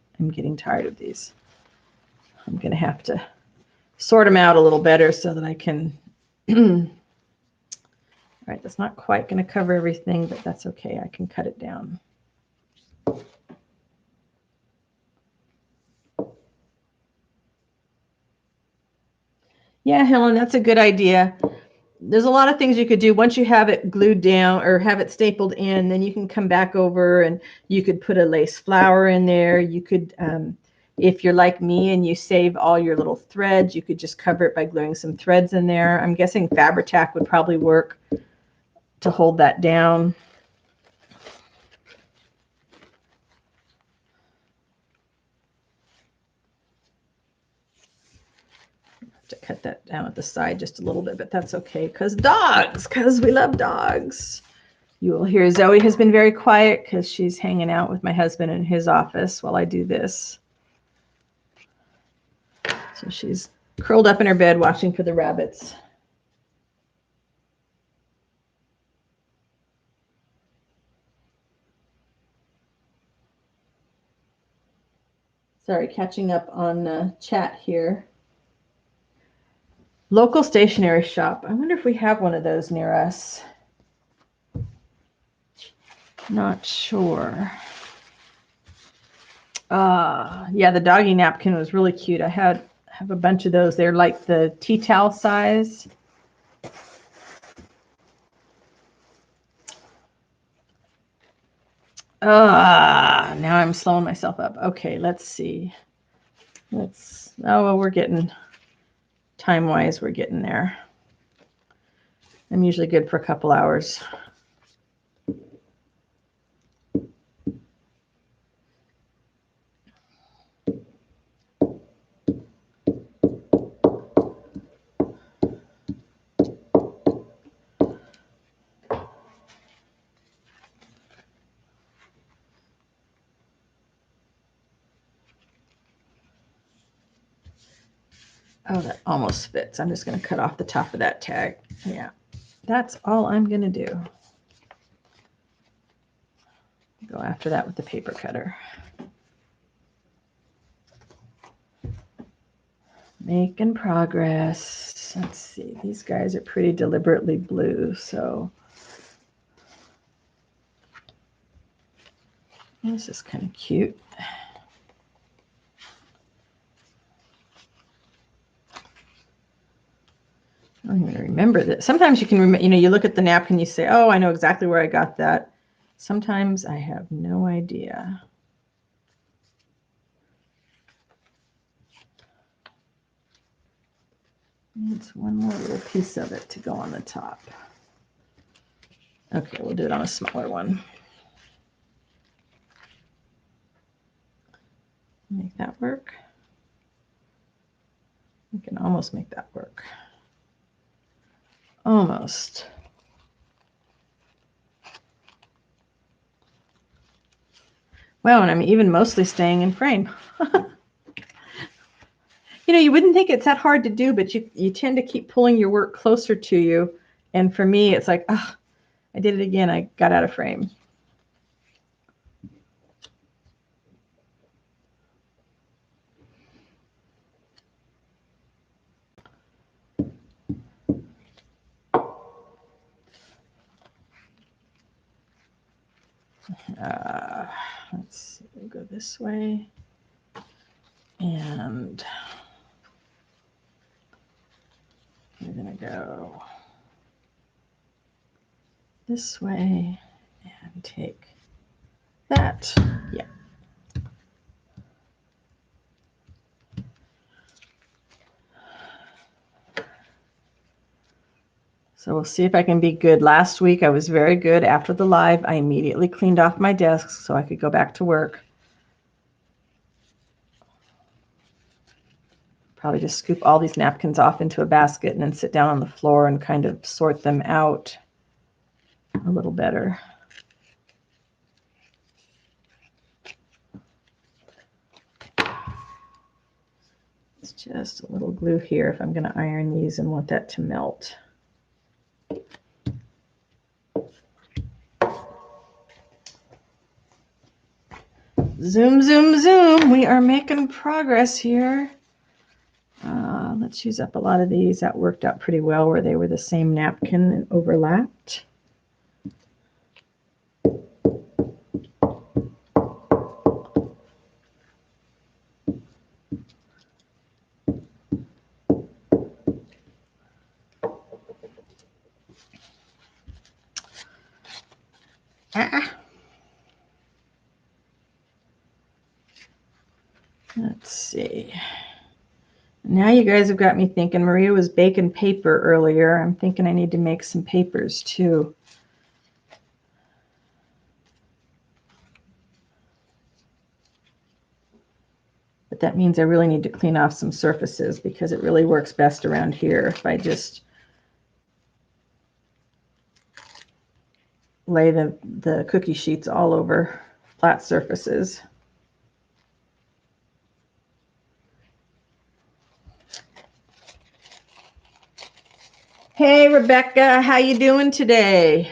A: tired of these. I'm going to have to sort them out a little better so that I can. All right, that's not quite going to cover everything, but that's okay. I can cut it down. Yeah, Helen, that's a good idea. There's a lot of things you could do once you have it glued down or have it stapled in. Then you can come back over and you could put a lace flower in there. You could, if you're like me and you save all your little threads, you could just cover it by gluing some threads in there. I'm guessing Fabri-Tac would probably work to hold that down. To cut that down at the side just a little bit, but that's okay because we love dogs. You will hear Zoe has been very quiet because she's hanging out with my husband in his office while I do this. So she's curled up in her bed watching for the rabbits. Sorry, catching up on chat here. Local stationery shop. I wonder if we have one of those near us. Not sure. Yeah, the doggy napkin was really cute. I have a bunch of those. They're like the tea towel size. Now I'm slowing myself up. Okay, let's see. Oh, well, we're getting, time-wise, we're getting there. I'm usually good for a couple hours. Oh, that almost fits. I'm just going to cut off the top of that tag. Yeah, that's all I'm going to do. Go after that with the paper cutter. Making progress. Let's see. These guys are pretty deliberately blue, so this is kind of cute. I don't even remember that. Sometimes you can remember, you look at the napkin, you say, oh, I know exactly where I got that. Sometimes I have no idea. It's one more little piece of it to go on the top. Okay, we'll do it on a smaller one. Make that work. We can almost make that work. Almost. Wow, and I'm even mostly staying in frame. You wouldn't think it's that hard to do, but you tend to keep pulling your work closer to you. And for me, it's like, oh, I did it again. I got out of frame. Let's see, we'll go this way. And we're going to go this way and take that. Yeah. So we'll see if I can be good. Last week I was very good. After the live, I immediately cleaned off my desk so I could go back to work. Probably just scoop all these napkins off into a basket and then sit down on the floor and kind of sort them out a little better. It's just a little glue here if I'm going to iron these and want that to melt. Zoom, zoom, zoom. We are making progress here. Let's use up a lot of these. That worked out pretty well where they were the same napkin and overlapped. Let's see. Now you guys have got me thinking. Maria was baking paper earlier. I'm thinking I need to make some papers too. But that means I really need to clean off some surfaces because it really works best around here if I just lay the cookie sheets all over flat surfaces. Hey, Rebecca, how you doing today?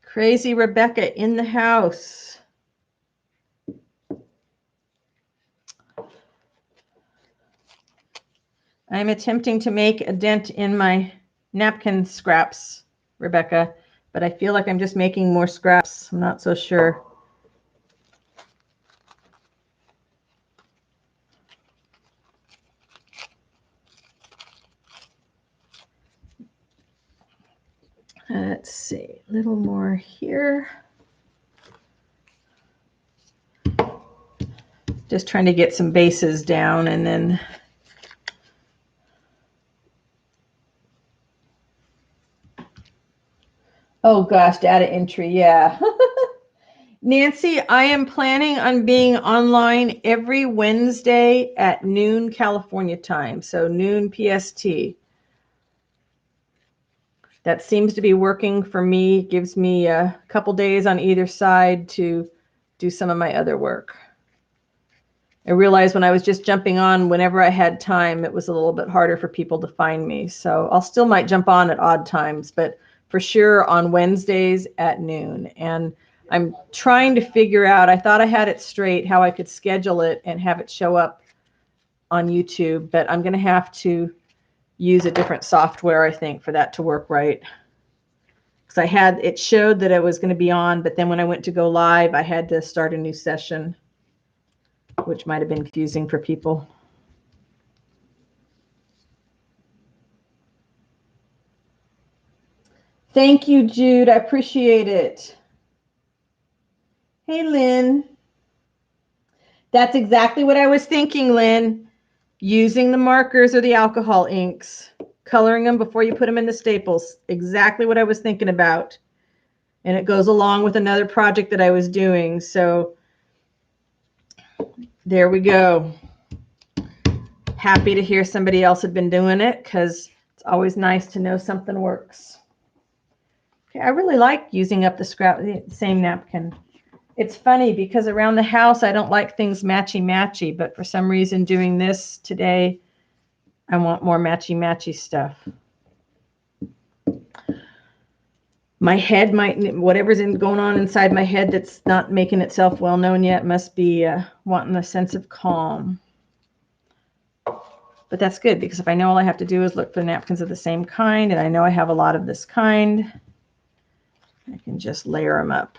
A: Crazy Rebecca in the house. I'm attempting to make a dent in my napkin scraps, Rebecca, but I feel like I'm just making more scraps. I'm not so sure. Let's see, a little more here. Just trying to get some bases down and then oh gosh, data entry, yeah. Nancy, I am planning on being online every Wednesday at noon California time, so noon PST. That seems to be working for me. Gives me a couple days on either side to do some of my other work. I realized when I was just jumping on, whenever I had time, it was a little bit harder for people to find me. So I'll still might jump on at odd times, but for sure on Wednesdays at noon. And I'm trying to figure out, I thought I had it straight, how I could schedule it and have it show up on YouTube, but I'm going to have to use a different software, I think, for that to work right. Because it showed that I was going to be on, but then when I went to go live, I had to start a new session, which might have been confusing for people. Thank you, Jude. I appreciate it. Hey, Lynn. That's exactly what I was thinking, Lynn. Using the markers or the alcohol inks, coloring them before you put them in the staples. Exactly what I was thinking about. And it goes along with another project that I was doing. So there we go. Happy to hear somebody else had been doing it because it's always nice to know something works. Okay, I really like using up the same napkin. It's funny because around the house, I don't like things matchy-matchy, but for some reason doing this today, I want more matchy-matchy stuff. My head whatever's going on inside my head that's not making itself well known yet must be wanting a sense of calm. But that's good because if I know all I have to do is look for napkins of the same kind, and I know I have a lot of this kind, I can just layer them up.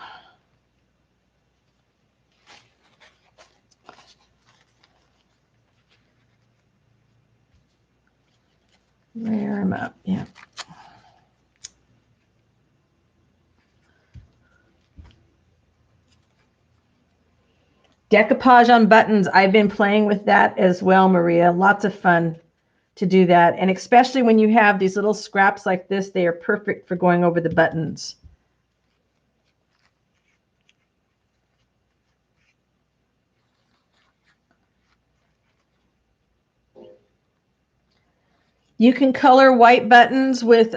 A: Layer them up, yeah. Decoupage on buttons. I've been playing with that as well, Maria. Lots of fun. to do that. And especially when you have these little scraps like this, they are perfect for going over the buttons. You can color white buttons with,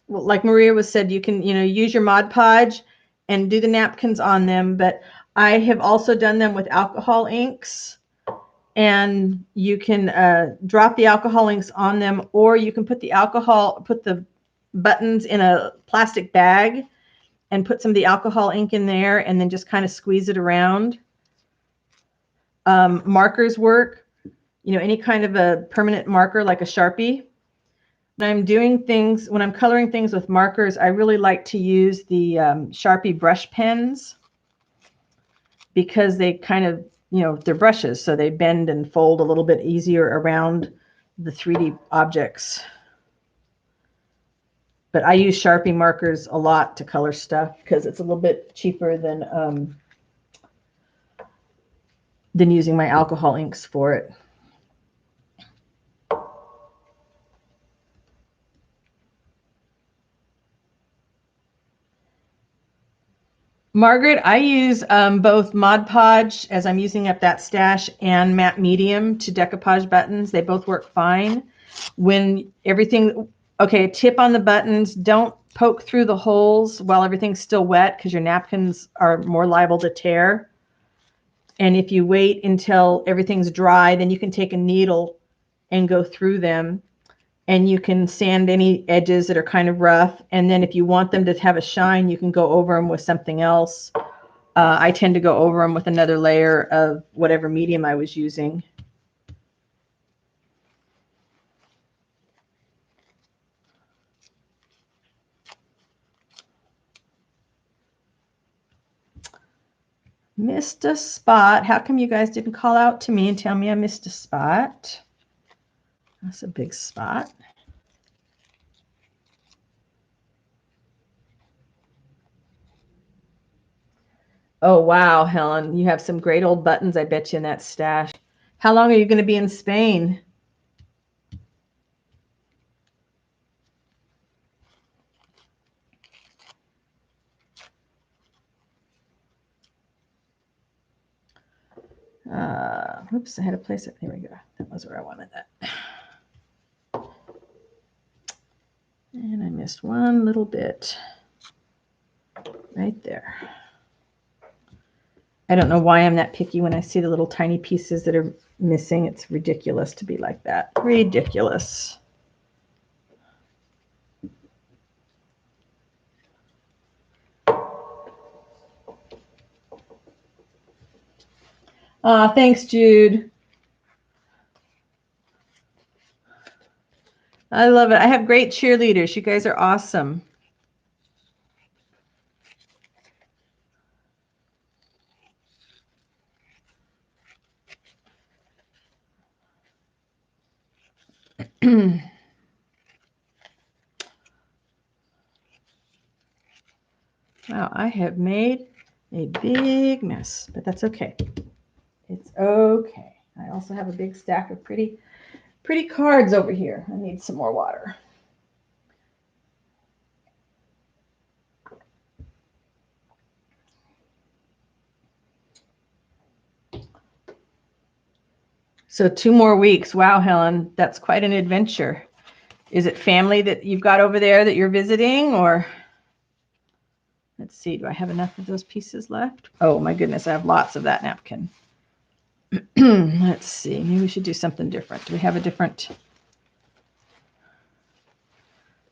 A: like Maria was said, you can, use your Mod Podge and do the napkins on them. But I have also done them with alcohol inks, and you can drop the alcohol inks on them, or you can put the buttons in a plastic bag and put some of the alcohol ink in there, and then just kind of squeeze it around. Markers work. Any kind of a permanent marker like a Sharpie. When I'm coloring things with markers, I really like to use the Sharpie brush pens, because they kind of, they're brushes, so they bend and fold a little bit easier around the 3D objects. But I use Sharpie markers a lot to color stuff because it's a little bit cheaper than using my alcohol inks for it. Margaret, I use both Mod Podge, as I'm using up that stash, and matte medium to decoupage buttons. They both work fine. Okay, tip on the buttons, don't poke through the holes while everything's still wet, because your napkins are more liable to tear. And if you wait until everything's dry, then you can take a needle and go through them. And you can sand any edges that are kind of rough. And then if you want them to have a shine, you can go over them with something else. I tend to go over them with another layer of whatever medium I was using. Missed a spot. How come you guys didn't call out to me and tell me I missed a spot? That's a big spot. Oh, wow, Helen. You have some great old buttons, I bet you, in that stash. How long are you going to be in Spain? Oops, I had to place it. There we go. That was where I wanted that. And I missed one little bit right there. I don't know why I'm that picky when I see the little tiny pieces that are missing. It's ridiculous to be like that. Ridiculous. Thanks, Jude. I love it. I have great cheerleaders. You guys are awesome. Wow, I have made a big mess, but that's okay. It's okay. I also have a big stack of pretty cards over here. I need some more water. So 2 more weeks. Wow, Helen, that's quite an adventure. Is it family that you've got over there that you're visiting, or? Let's see, do I have enough of those pieces left? Oh my goodness, I have lots of that napkin. Let's see, maybe we should do something different. Do we have a different?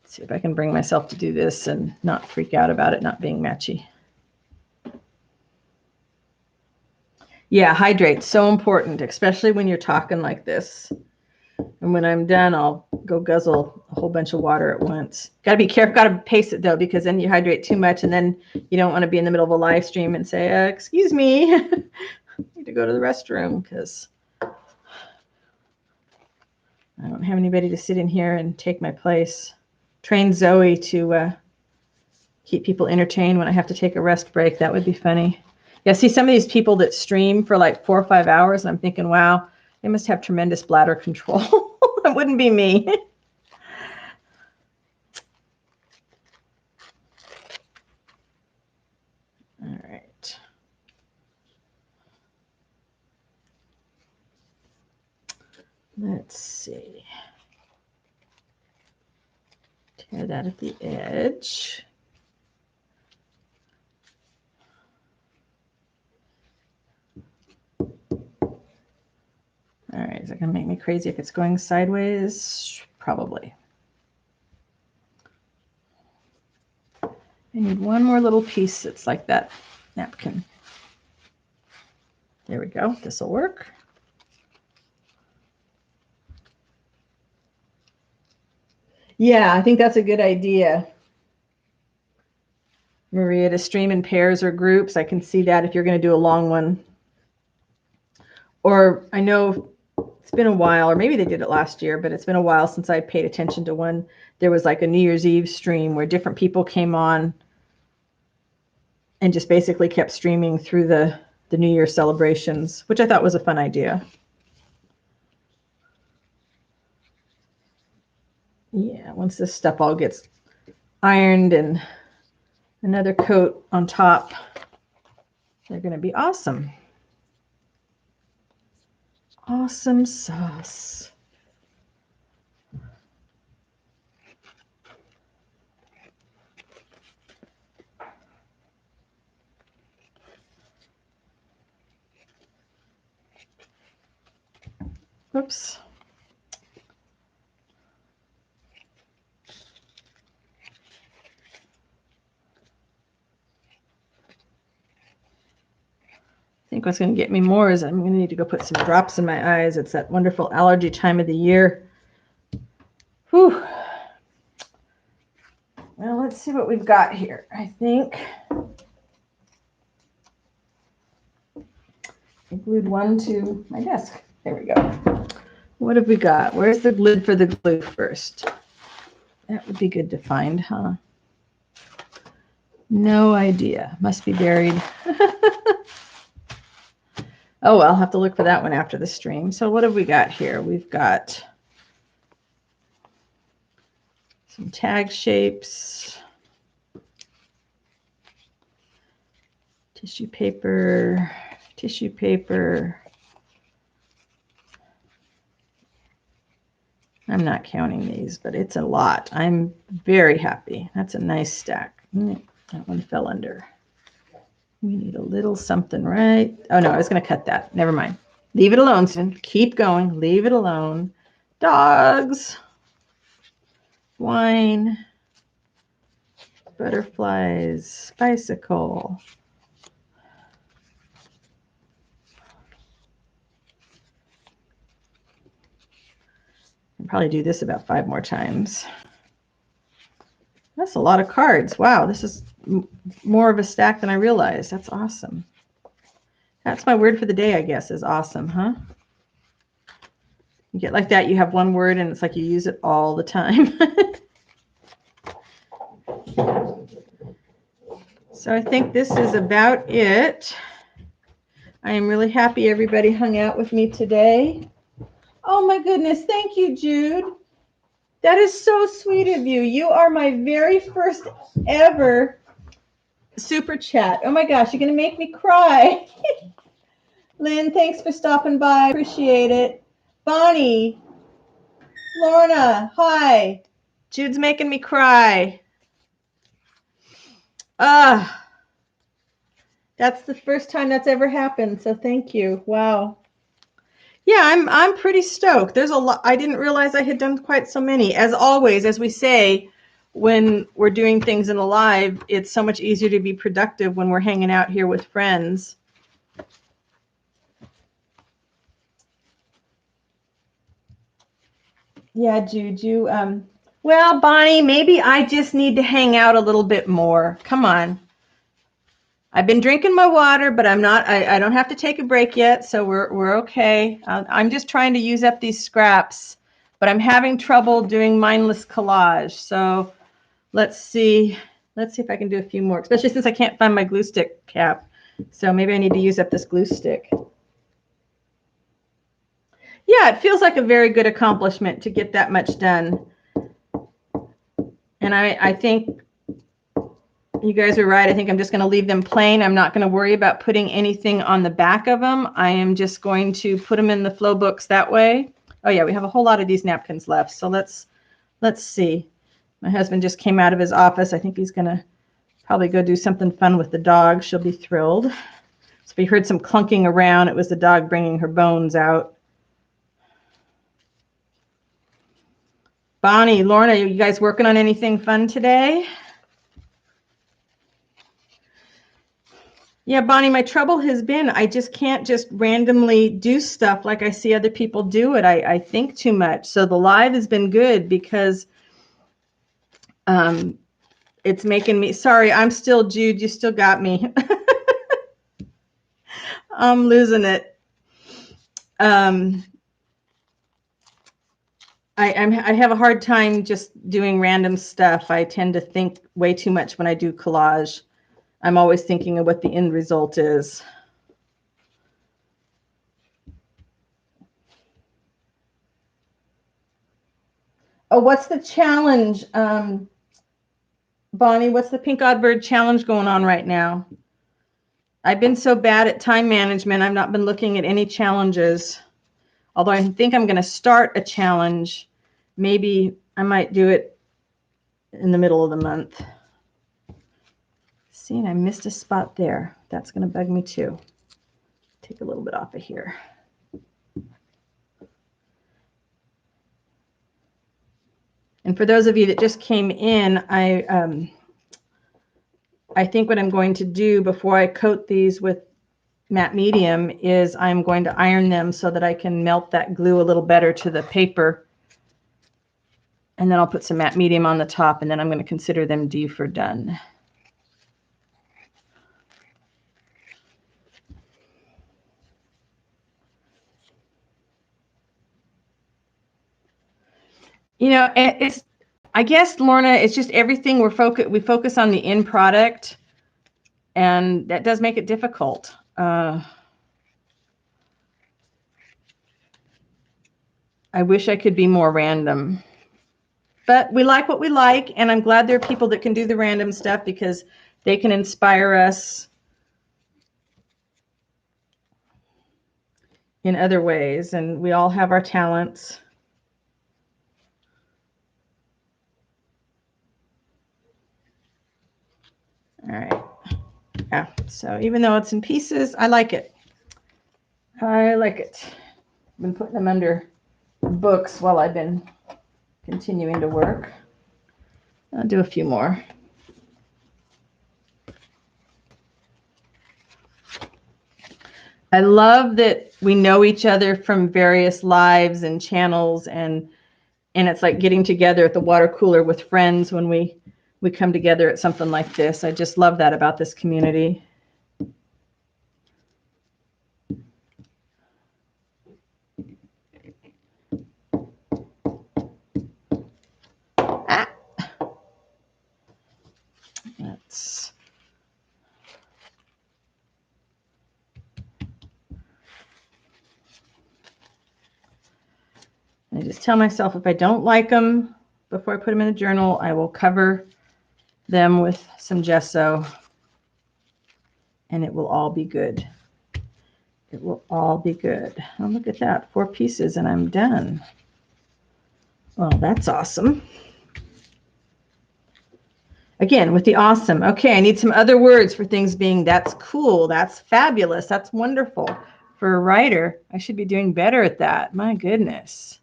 A: Let's see if I can bring myself to do this and not freak out about it not being matchy. Yeah, hydrate, so important, especially when you're talking like this. And when I'm done, I'll go guzzle a whole bunch of water at once. Got to be careful. Got to pace it, though, because then you hydrate too much, and then you don't want to be in the middle of a live stream and say, excuse me, I need to go to the restroom, because I don't have anybody to sit in here and take my place. Train Zoe to keep people entertained when I have to take a rest break. That would be funny. Yeah, see some of these people that stream for like 4 or 5 hours, and I'm thinking, wow, they must have tremendous bladder control. wouldn't be me. All right. Let's see. Tear that at the edge. All right, is that going to make me crazy if it's going sideways? Probably. I need one more little piece that's like that napkin. There we go. This will work. Yeah, I think that's a good idea, Maria, to stream in pairs or groups. I can see that if you're going to do a long one. Or I know it's been a while, or maybe they did it last year, but it's been a while since I paid attention to one. There was like a New Year's Eve stream where different people came on and just basically kept streaming through the New Year celebrations, which I thought was a fun idea. Yeah, once this stuff all gets ironed and another coat on top, they're going to be awesome. Awesome sauce. Oops. I think what's going to get me more is I'm going to need to go put some drops in my eyes. It's that wonderful allergy time of the year. Whew. Well, let's see what we've got here. I think I glued one to my desk. There we go. What have we got? Where's the lid for the glue first? That would be good to find, huh? No idea. Must be buried. Oh, well, I'll have to look for that one after the stream. So what have we got here? We've got some tag shapes, tissue paper, tissue paper. I'm not counting these, but it's a lot. I'm very happy. That's a nice stack. That one fell under. We need a little something, right? Oh, no, I was going to cut that. Never mind. Leave it alone, Susan. Keep going. Leave it alone. Dogs. Wine. Butterflies. Bicycle. I'll probably do this about 5 more times. That's a lot of cards. Wow, this is more of a stack than I realized. That's awesome. That's my word for the day, I guess, is awesome, huh? You get like that, you have one word, and it's like you use it all the time. So I think this is about it. I am really happy everybody hung out with me today. Oh, my goodness. Thank you, Jude. That is so sweet of you. You are my very first ever super chat. Oh, my gosh. You're going to make me cry. Lynn, thanks for stopping by. Appreciate it. Bonnie, Lorna, hi. Jude's making me cry. That's the first time that's ever happened, so thank you. Wow. Yeah, I'm pretty stoked. There's a lot. I didn't realize I had done quite so many. As always, as we say, when we're doing things in a live, it's so much easier to be productive when we're hanging out here with friends. Yeah, Jude, well, Bonnie, maybe I just need to hang out a little bit more. Come on. I've been drinking my water, but I don't have to take a break yet, so we're okay. I'm just trying to use up these scraps, but I'm having trouble doing mindless collage. So let's see if I can do a few more, especially since I can't find my glue stick cap. So maybe I need to use up this glue stick. Yeah, it feels like a very good accomplishment to get that much done. And I think you guys are right. I think I'm just going to leave them plain. I'm not going to worry about putting anything on the back of them. I am just going to put them in the flow books that way. Oh yeah, we have a whole lot of these napkins left. So let's see. My husband just came out of his office. I think he's going to probably go do something fun with the dog. She'll be thrilled. So we heard some clunking around. It was the dog bringing her bones out. Bonnie, Lorna, are you guys working on anything fun today? Yeah, Bonnie, my trouble has been I just can't just randomly do stuff like I see other people do it. I think too much. So the live has been good because it's making me, sorry, I'm still Jude. You still got me. I'm losing it. I have a hard time just doing random stuff. I tend to think way too much when I do collage. I'm always thinking of what the end result is. Oh, what's the challenge? Bonnie, what's the Pink Odd Bird challenge going on right now? I've been so bad at time management. I've not been looking at any challenges. Although I think I'm going to start a challenge. Maybe I might do it in the middle of the month. See, and I missed a spot there. That's going to bug me too. Take a little bit off of here. And for those of you that just came in, I think what I'm going to do before I coat these with matte medium is I'm going to iron them so that I can melt that glue a little better to the paper. And then I'll put some matte medium on the top, and then I'm going to consider them D for done. You know, it's, I guess, Lorna, it's just everything we focus on the end product, and that does make it difficult. I wish I could be more random, but we like what we like, and I'm glad there are people that can do the random stuff because they can inspire us in other ways, and we all have our talents. All right. Yeah, so even though it's in pieces, I like it. I like it. I've been putting them under books while I've been continuing to work. I'll do a few more. I love that we know each other from various lives and channels, and it's like getting together at the water cooler with friends when we come together at something like this. I just love that about this community. Ah. Let's, I just tell myself if I don't like them before I put them in the journal, I will cover them with some gesso, and it will all be good. It will all be good. Oh, look at that, 4 pieces and I'm done. Well, that's awesome. Again, with the awesome. Okay, I need some other words for things being that's cool, that's fabulous, that's wonderful. For a writer, I should be doing better at that. My goodness.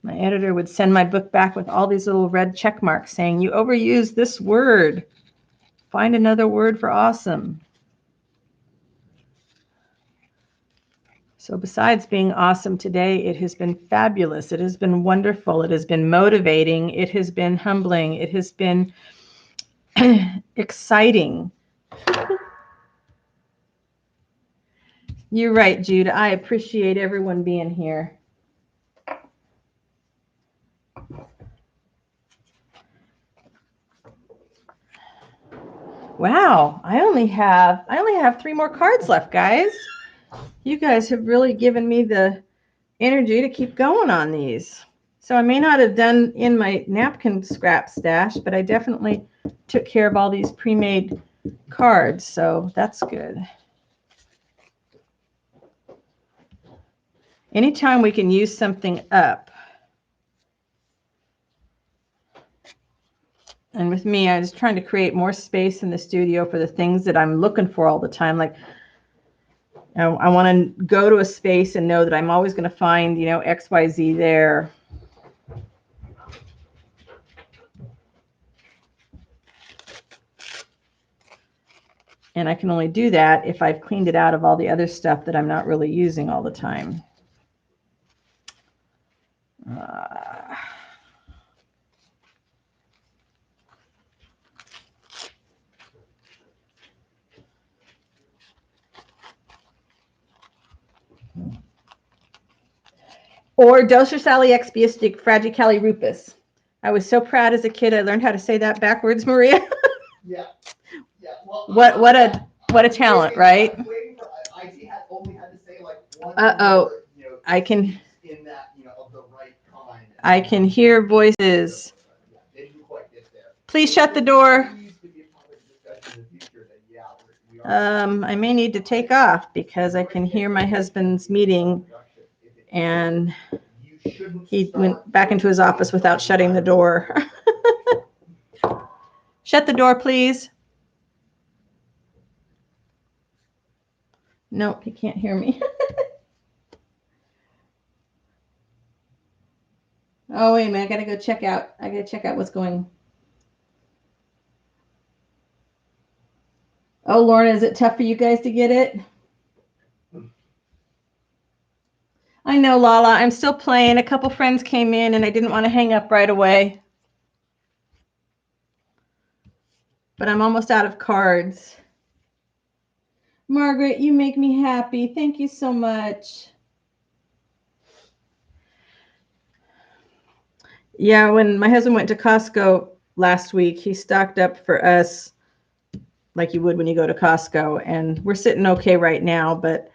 A: My editor would send my book back with all these little red check marks saying, you overused this word. Find another word for awesome. So besides being awesome today, it has been fabulous. It has been wonderful. It has been motivating. It has been humbling. It has been exciting. You're right, Jude. I appreciate everyone being here. Wow, I only have 3 more cards left, guys. You guys have really given me the energy to keep going on these. So I may not have done in my napkin scrap stash, but I definitely took care of all these pre-made cards, so that's good. Anytime we can use something up. And with me, I was trying to create more space in the studio for the things that I'm looking for all the time. Like I want to go to a space and know that I'm always going to find, you know, XYZ there. And I can only do that if I've cleaned it out of all the other stuff that I'm not really using all the time. Or Dosher Sally Expiastic Fragicali Rupus. I was so proud as a kid. I learned how to say that backwards, Maria.
B: Yeah. Yeah. Well,
A: what a talent, right?
B: IT only had to say like one
A: Uh-oh.
B: word, you know,
A: I can
B: in that, you know, of the right kind.
A: I can hear voices.
B: Yeah, they didn't quite get there.
A: Please shut the door.
B: I
A: I may need to take off because I can hear my husband's meeting, and he went back into his office without shutting the door. Shut the door, please. Nope, he can't hear me. Oh, wait a minute. I gotta go check out. I gotta check out what's going. Oh, Lorna, is it tough for you guys to get it? I know, Lala. I'm still playing. A couple friends came in and I didn't want to hang up right away. But I'm almost out of cards. Margaret, you make me happy. Thank you so much. Yeah, when my husband went to Costco last week, he stocked up for us like you would when you go to Costco. And we're sitting okay right now, but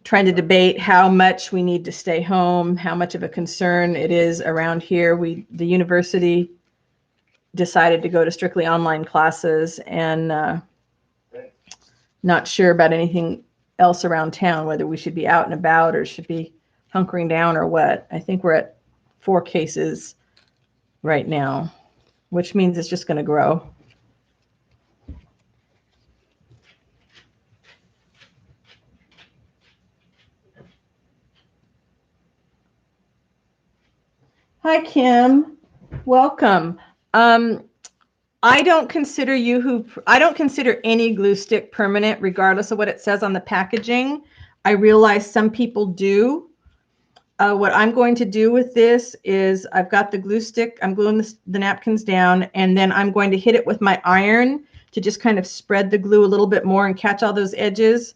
A: trying to debate how much we need to stay home, how much of a concern it is around here. The university decided to go to strictly online classes, and not sure about anything else around town, whether we should be out and about or should be hunkering down or what. I think we're at 4 cases right now, which means it's just going to grow. Hi, Kim. Welcome. I don't consider any glue stick permanent, regardless of what it says on the packaging. I realize some people do. What I'm going to do with this is I've got the glue stick. I'm gluing the napkins down, and then I'm going to hit it with my iron to just kind of spread the glue a little bit more and catch all those edges.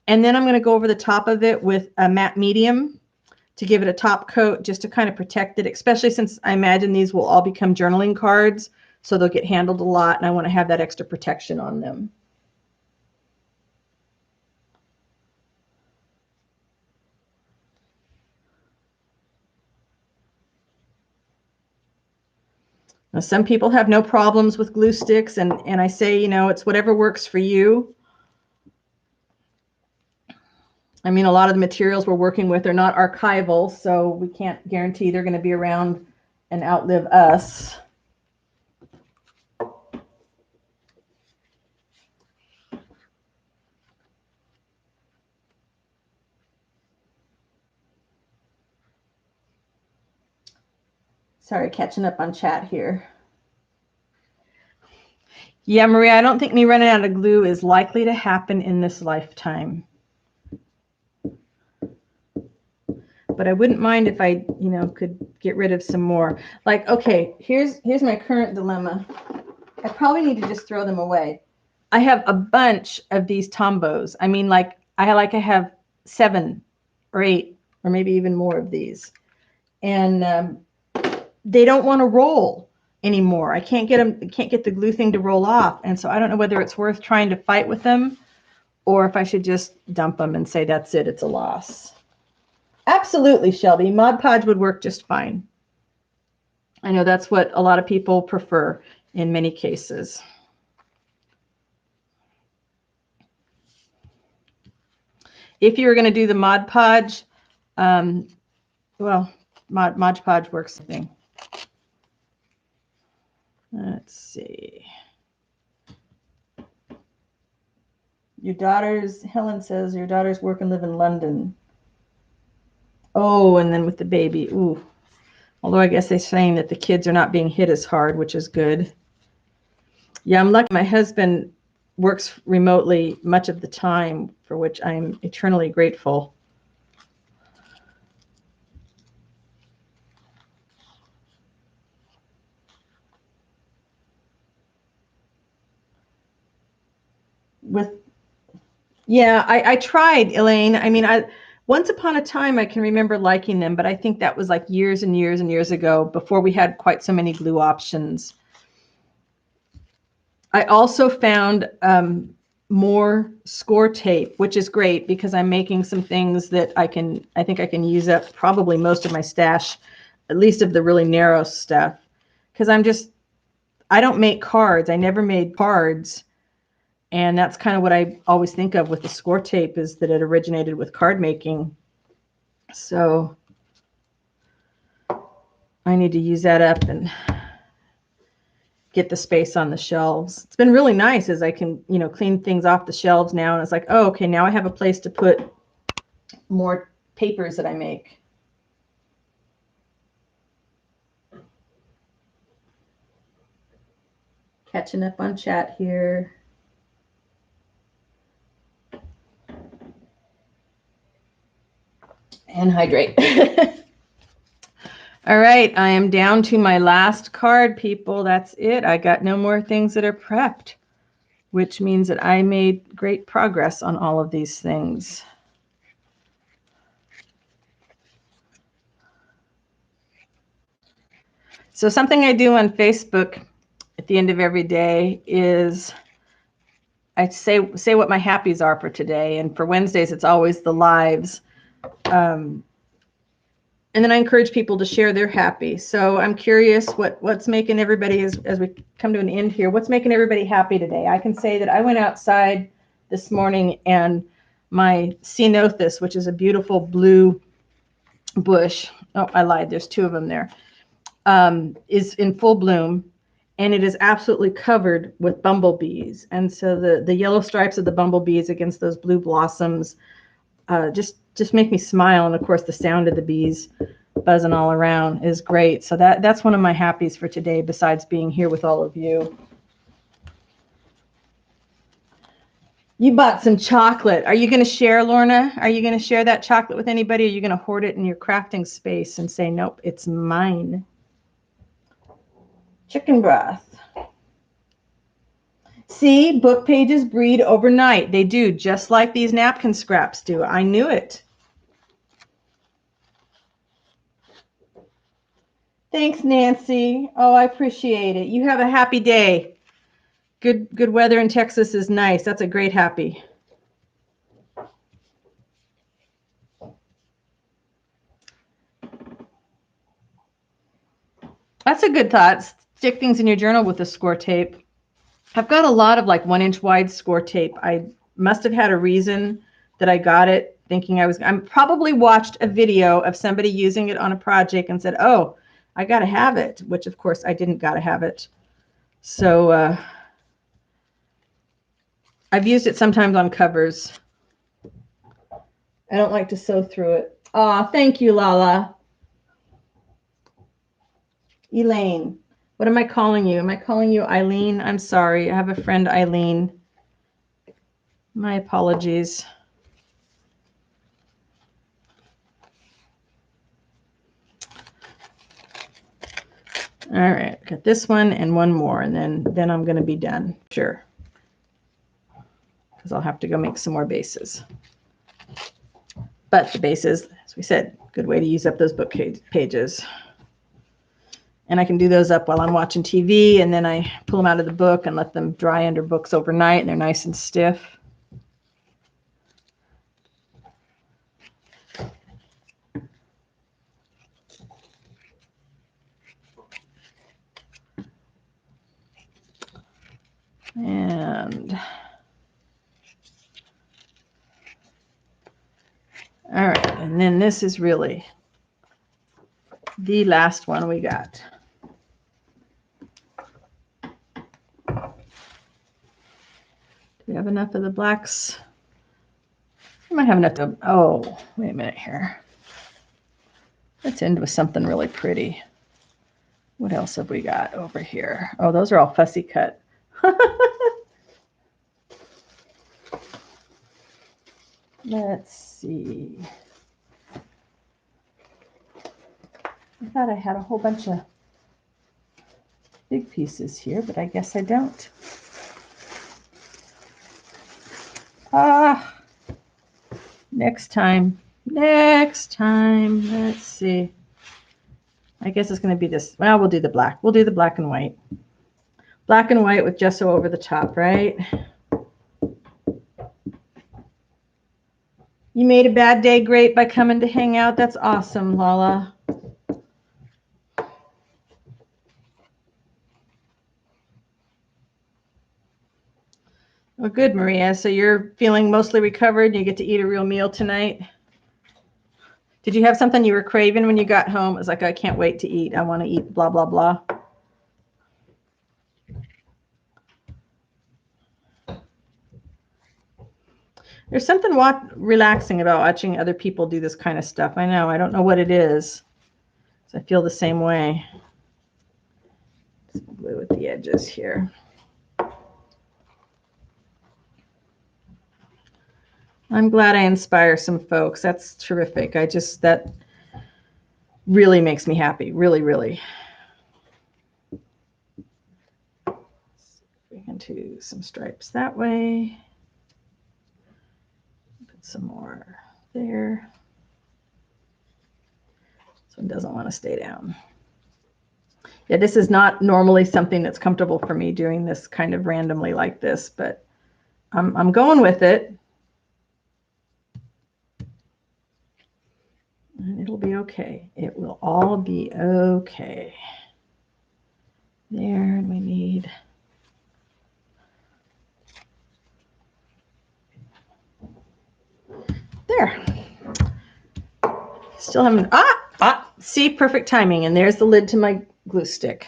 A: And then I'm going to go over the top of it with a matte medium to give it a top coat, just to kind of protect it, especially since I imagine these will all become journaling cards, so they'll get handled a lot, and I want to have that extra protection on them. Now, some people have no problems with glue sticks, and I say, you know, it's whatever works for you. I mean, a lot of the materials we're working with are not archival, so we can't guarantee they're going to be around and outlive us. Sorry, catching up on chat here. Yeah, Maria, I don't think me running out of glue is likely to happen in this lifetime. But I wouldn't mind if I, you know, could get rid of some more. Like, okay, here's my current dilemma. I probably need to just throw them away. I have a bunch of these Tombos. I mean, like I have 7 or 8 or maybe even more of these, and they don't want to roll anymore. I can't get the glue thing to roll off, and so I don't know whether it's worth trying to fight with them or if I should just dump them and say that's it, it's a loss. Absolutely, Shelby. Mod Podge would work just fine. I know that's what a lot of people prefer in many cases. If you were going to do the Mod Podge, well, Mod Podge works something. Let's see. Helen says, your daughters work and live in London. Oh, and then with the baby. Ooh. Although I guess they're saying that the kids are not being hit as hard, which is good. Yeah, I'm lucky. My husband works remotely much of the time, for which I'm eternally grateful. Yeah, I tried, Elaine. I mean, once upon a time I can remember liking them, but I think that was like years and years and years ago, before we had quite so many glue options. I also found more score tape, which is great because I'm making some things that I think I can use up probably most of my stash, at least of the really narrow stuff. Because I don't make cards. I never made cards. And that's kind of what I always think of with the score tape, is that it originated with card making. So I need to use that up and get the space on the shelves. It's been really nice as I can, clean things off the shelves now. And it's like, oh, okay, now I have a place to put more papers that I make. Catching up on chat here. And hydrate. All right, I am down to my last card, people. That's it. I got no more things that are prepped, which means that I made great progress on all of these things. So something I do on Facebook at the end of every day is I say what my happies are for today. And for Wednesdays, it's always the lives. And then I encourage people to share their happy. So I'm curious what's making everybody, as we come to an end here, what's making everybody happy today? I can say that I went outside this morning and my ceanothus, which is a beautiful blue bush. Oh, I lied. There's two of them there. Is in full bloom, and it is absolutely covered with bumblebees. And so the yellow stripes of the bumblebees against those blue blossoms just make me smile. And of course, the sound of the bees buzzing all around is great. So that's one of my happies for today, besides being here with all of you. You bought some chocolate. Are you going to share, Lorna? Are you going to share that chocolate with anybody? Or are you going to hoard it in your crafting space and say, nope, it's mine? Chicken broth. See, book pages breed overnight. They do, just like these napkin scraps do. I knew it. Thanks, Nancy. Oh, I appreciate it. You have a happy day. Good weather in Texas is nice. That's a great happy. That's a good thought. Stick things in your journal with the score tape. I've got a lot of like 1-inch wide score tape. I must have had a reason that I got it, thinking I probably watched a video of somebody using it on a project and said, oh, I got to have it, which of course I didn't got to have it. So I've used it sometimes on covers. I don't like to sew through it. Oh, thank you, Lala. Elaine. What am I calling you? Am I calling you Eileen? I'm sorry. I have a friend, Eileen. My apologies. All right, got this one and one more, and then I'm going to be done. Sure. Because I'll have to go make some more bases. But the bases, as we said, good way to use up those book pages. And I can do those up while I'm watching TV, and then I pull them out of the book and let them dry under books overnight, and they're nice and stiff. And then this is really the last one we got. Do we have enough of the blacks? We might have enough to, oh, wait a minute here. Let's end with something really pretty. What else have we got over here? Oh, those are all fussy cut. Let's see. I thought I had a whole bunch of big pieces here, but I guess I don't. Next time. Let's see. I guess it's going to be this. Well, we'll do the black. We'll do the black and white. Black and white with gesso over the top, right? You made a bad day great by coming to hang out. That's awesome, Lala. Well, good, Maria. So you're feeling mostly recovered and you get to eat a real meal tonight? Did you have something you were craving when you got home? It was like, I can't wait to eat. I want to eat blah, blah, blah. There's something relaxing about watching other people do this kind of stuff. I know. I don't know what it is. So I feel the same way. Some glue at the edges here. I'm glad I inspire some folks. That's terrific. That really makes me happy. Really, really. We can do some stripes that way. Put some more there. This one doesn't want to stay down. Yeah, this is not normally something that's comfortable for me doing this kind of randomly like this, but I'm going with it. And it'll be okay. It will all be okay. There, and we need there. Still haven't, see, perfect timing. And there's the lid to my glue stick.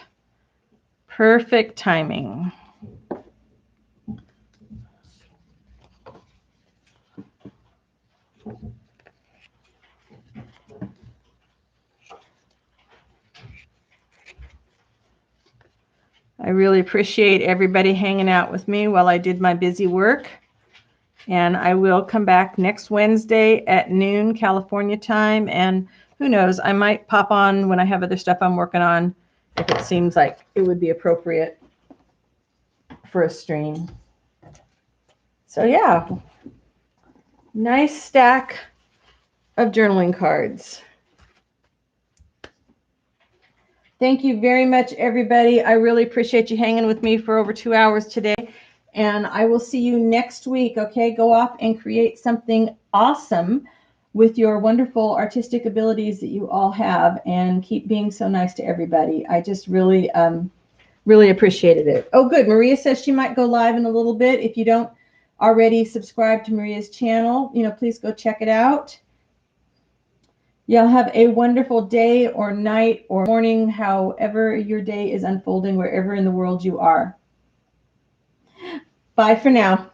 A: Perfect timing. I really appreciate everybody hanging out with me while I did my busy work. And I will come back next Wednesday at noon California time. And who knows, I might pop on when I have other stuff I'm working on if it seems like it would be appropriate for a stream. So yeah, nice stack of journaling cards. Thank you very much, everybody. I really appreciate you hanging with me for over 2 hours today. And I will see you next week, okay? Go off and create something awesome with your wonderful artistic abilities that you all have, and keep being so nice to everybody. I just really, really appreciated it. Oh, good. Maria says she might go live in a little bit. If you don't already subscribe to Maria's channel, please go check it out. Y'all have a wonderful day or night or morning, however your day is unfolding, wherever in the world you are. Bye for now.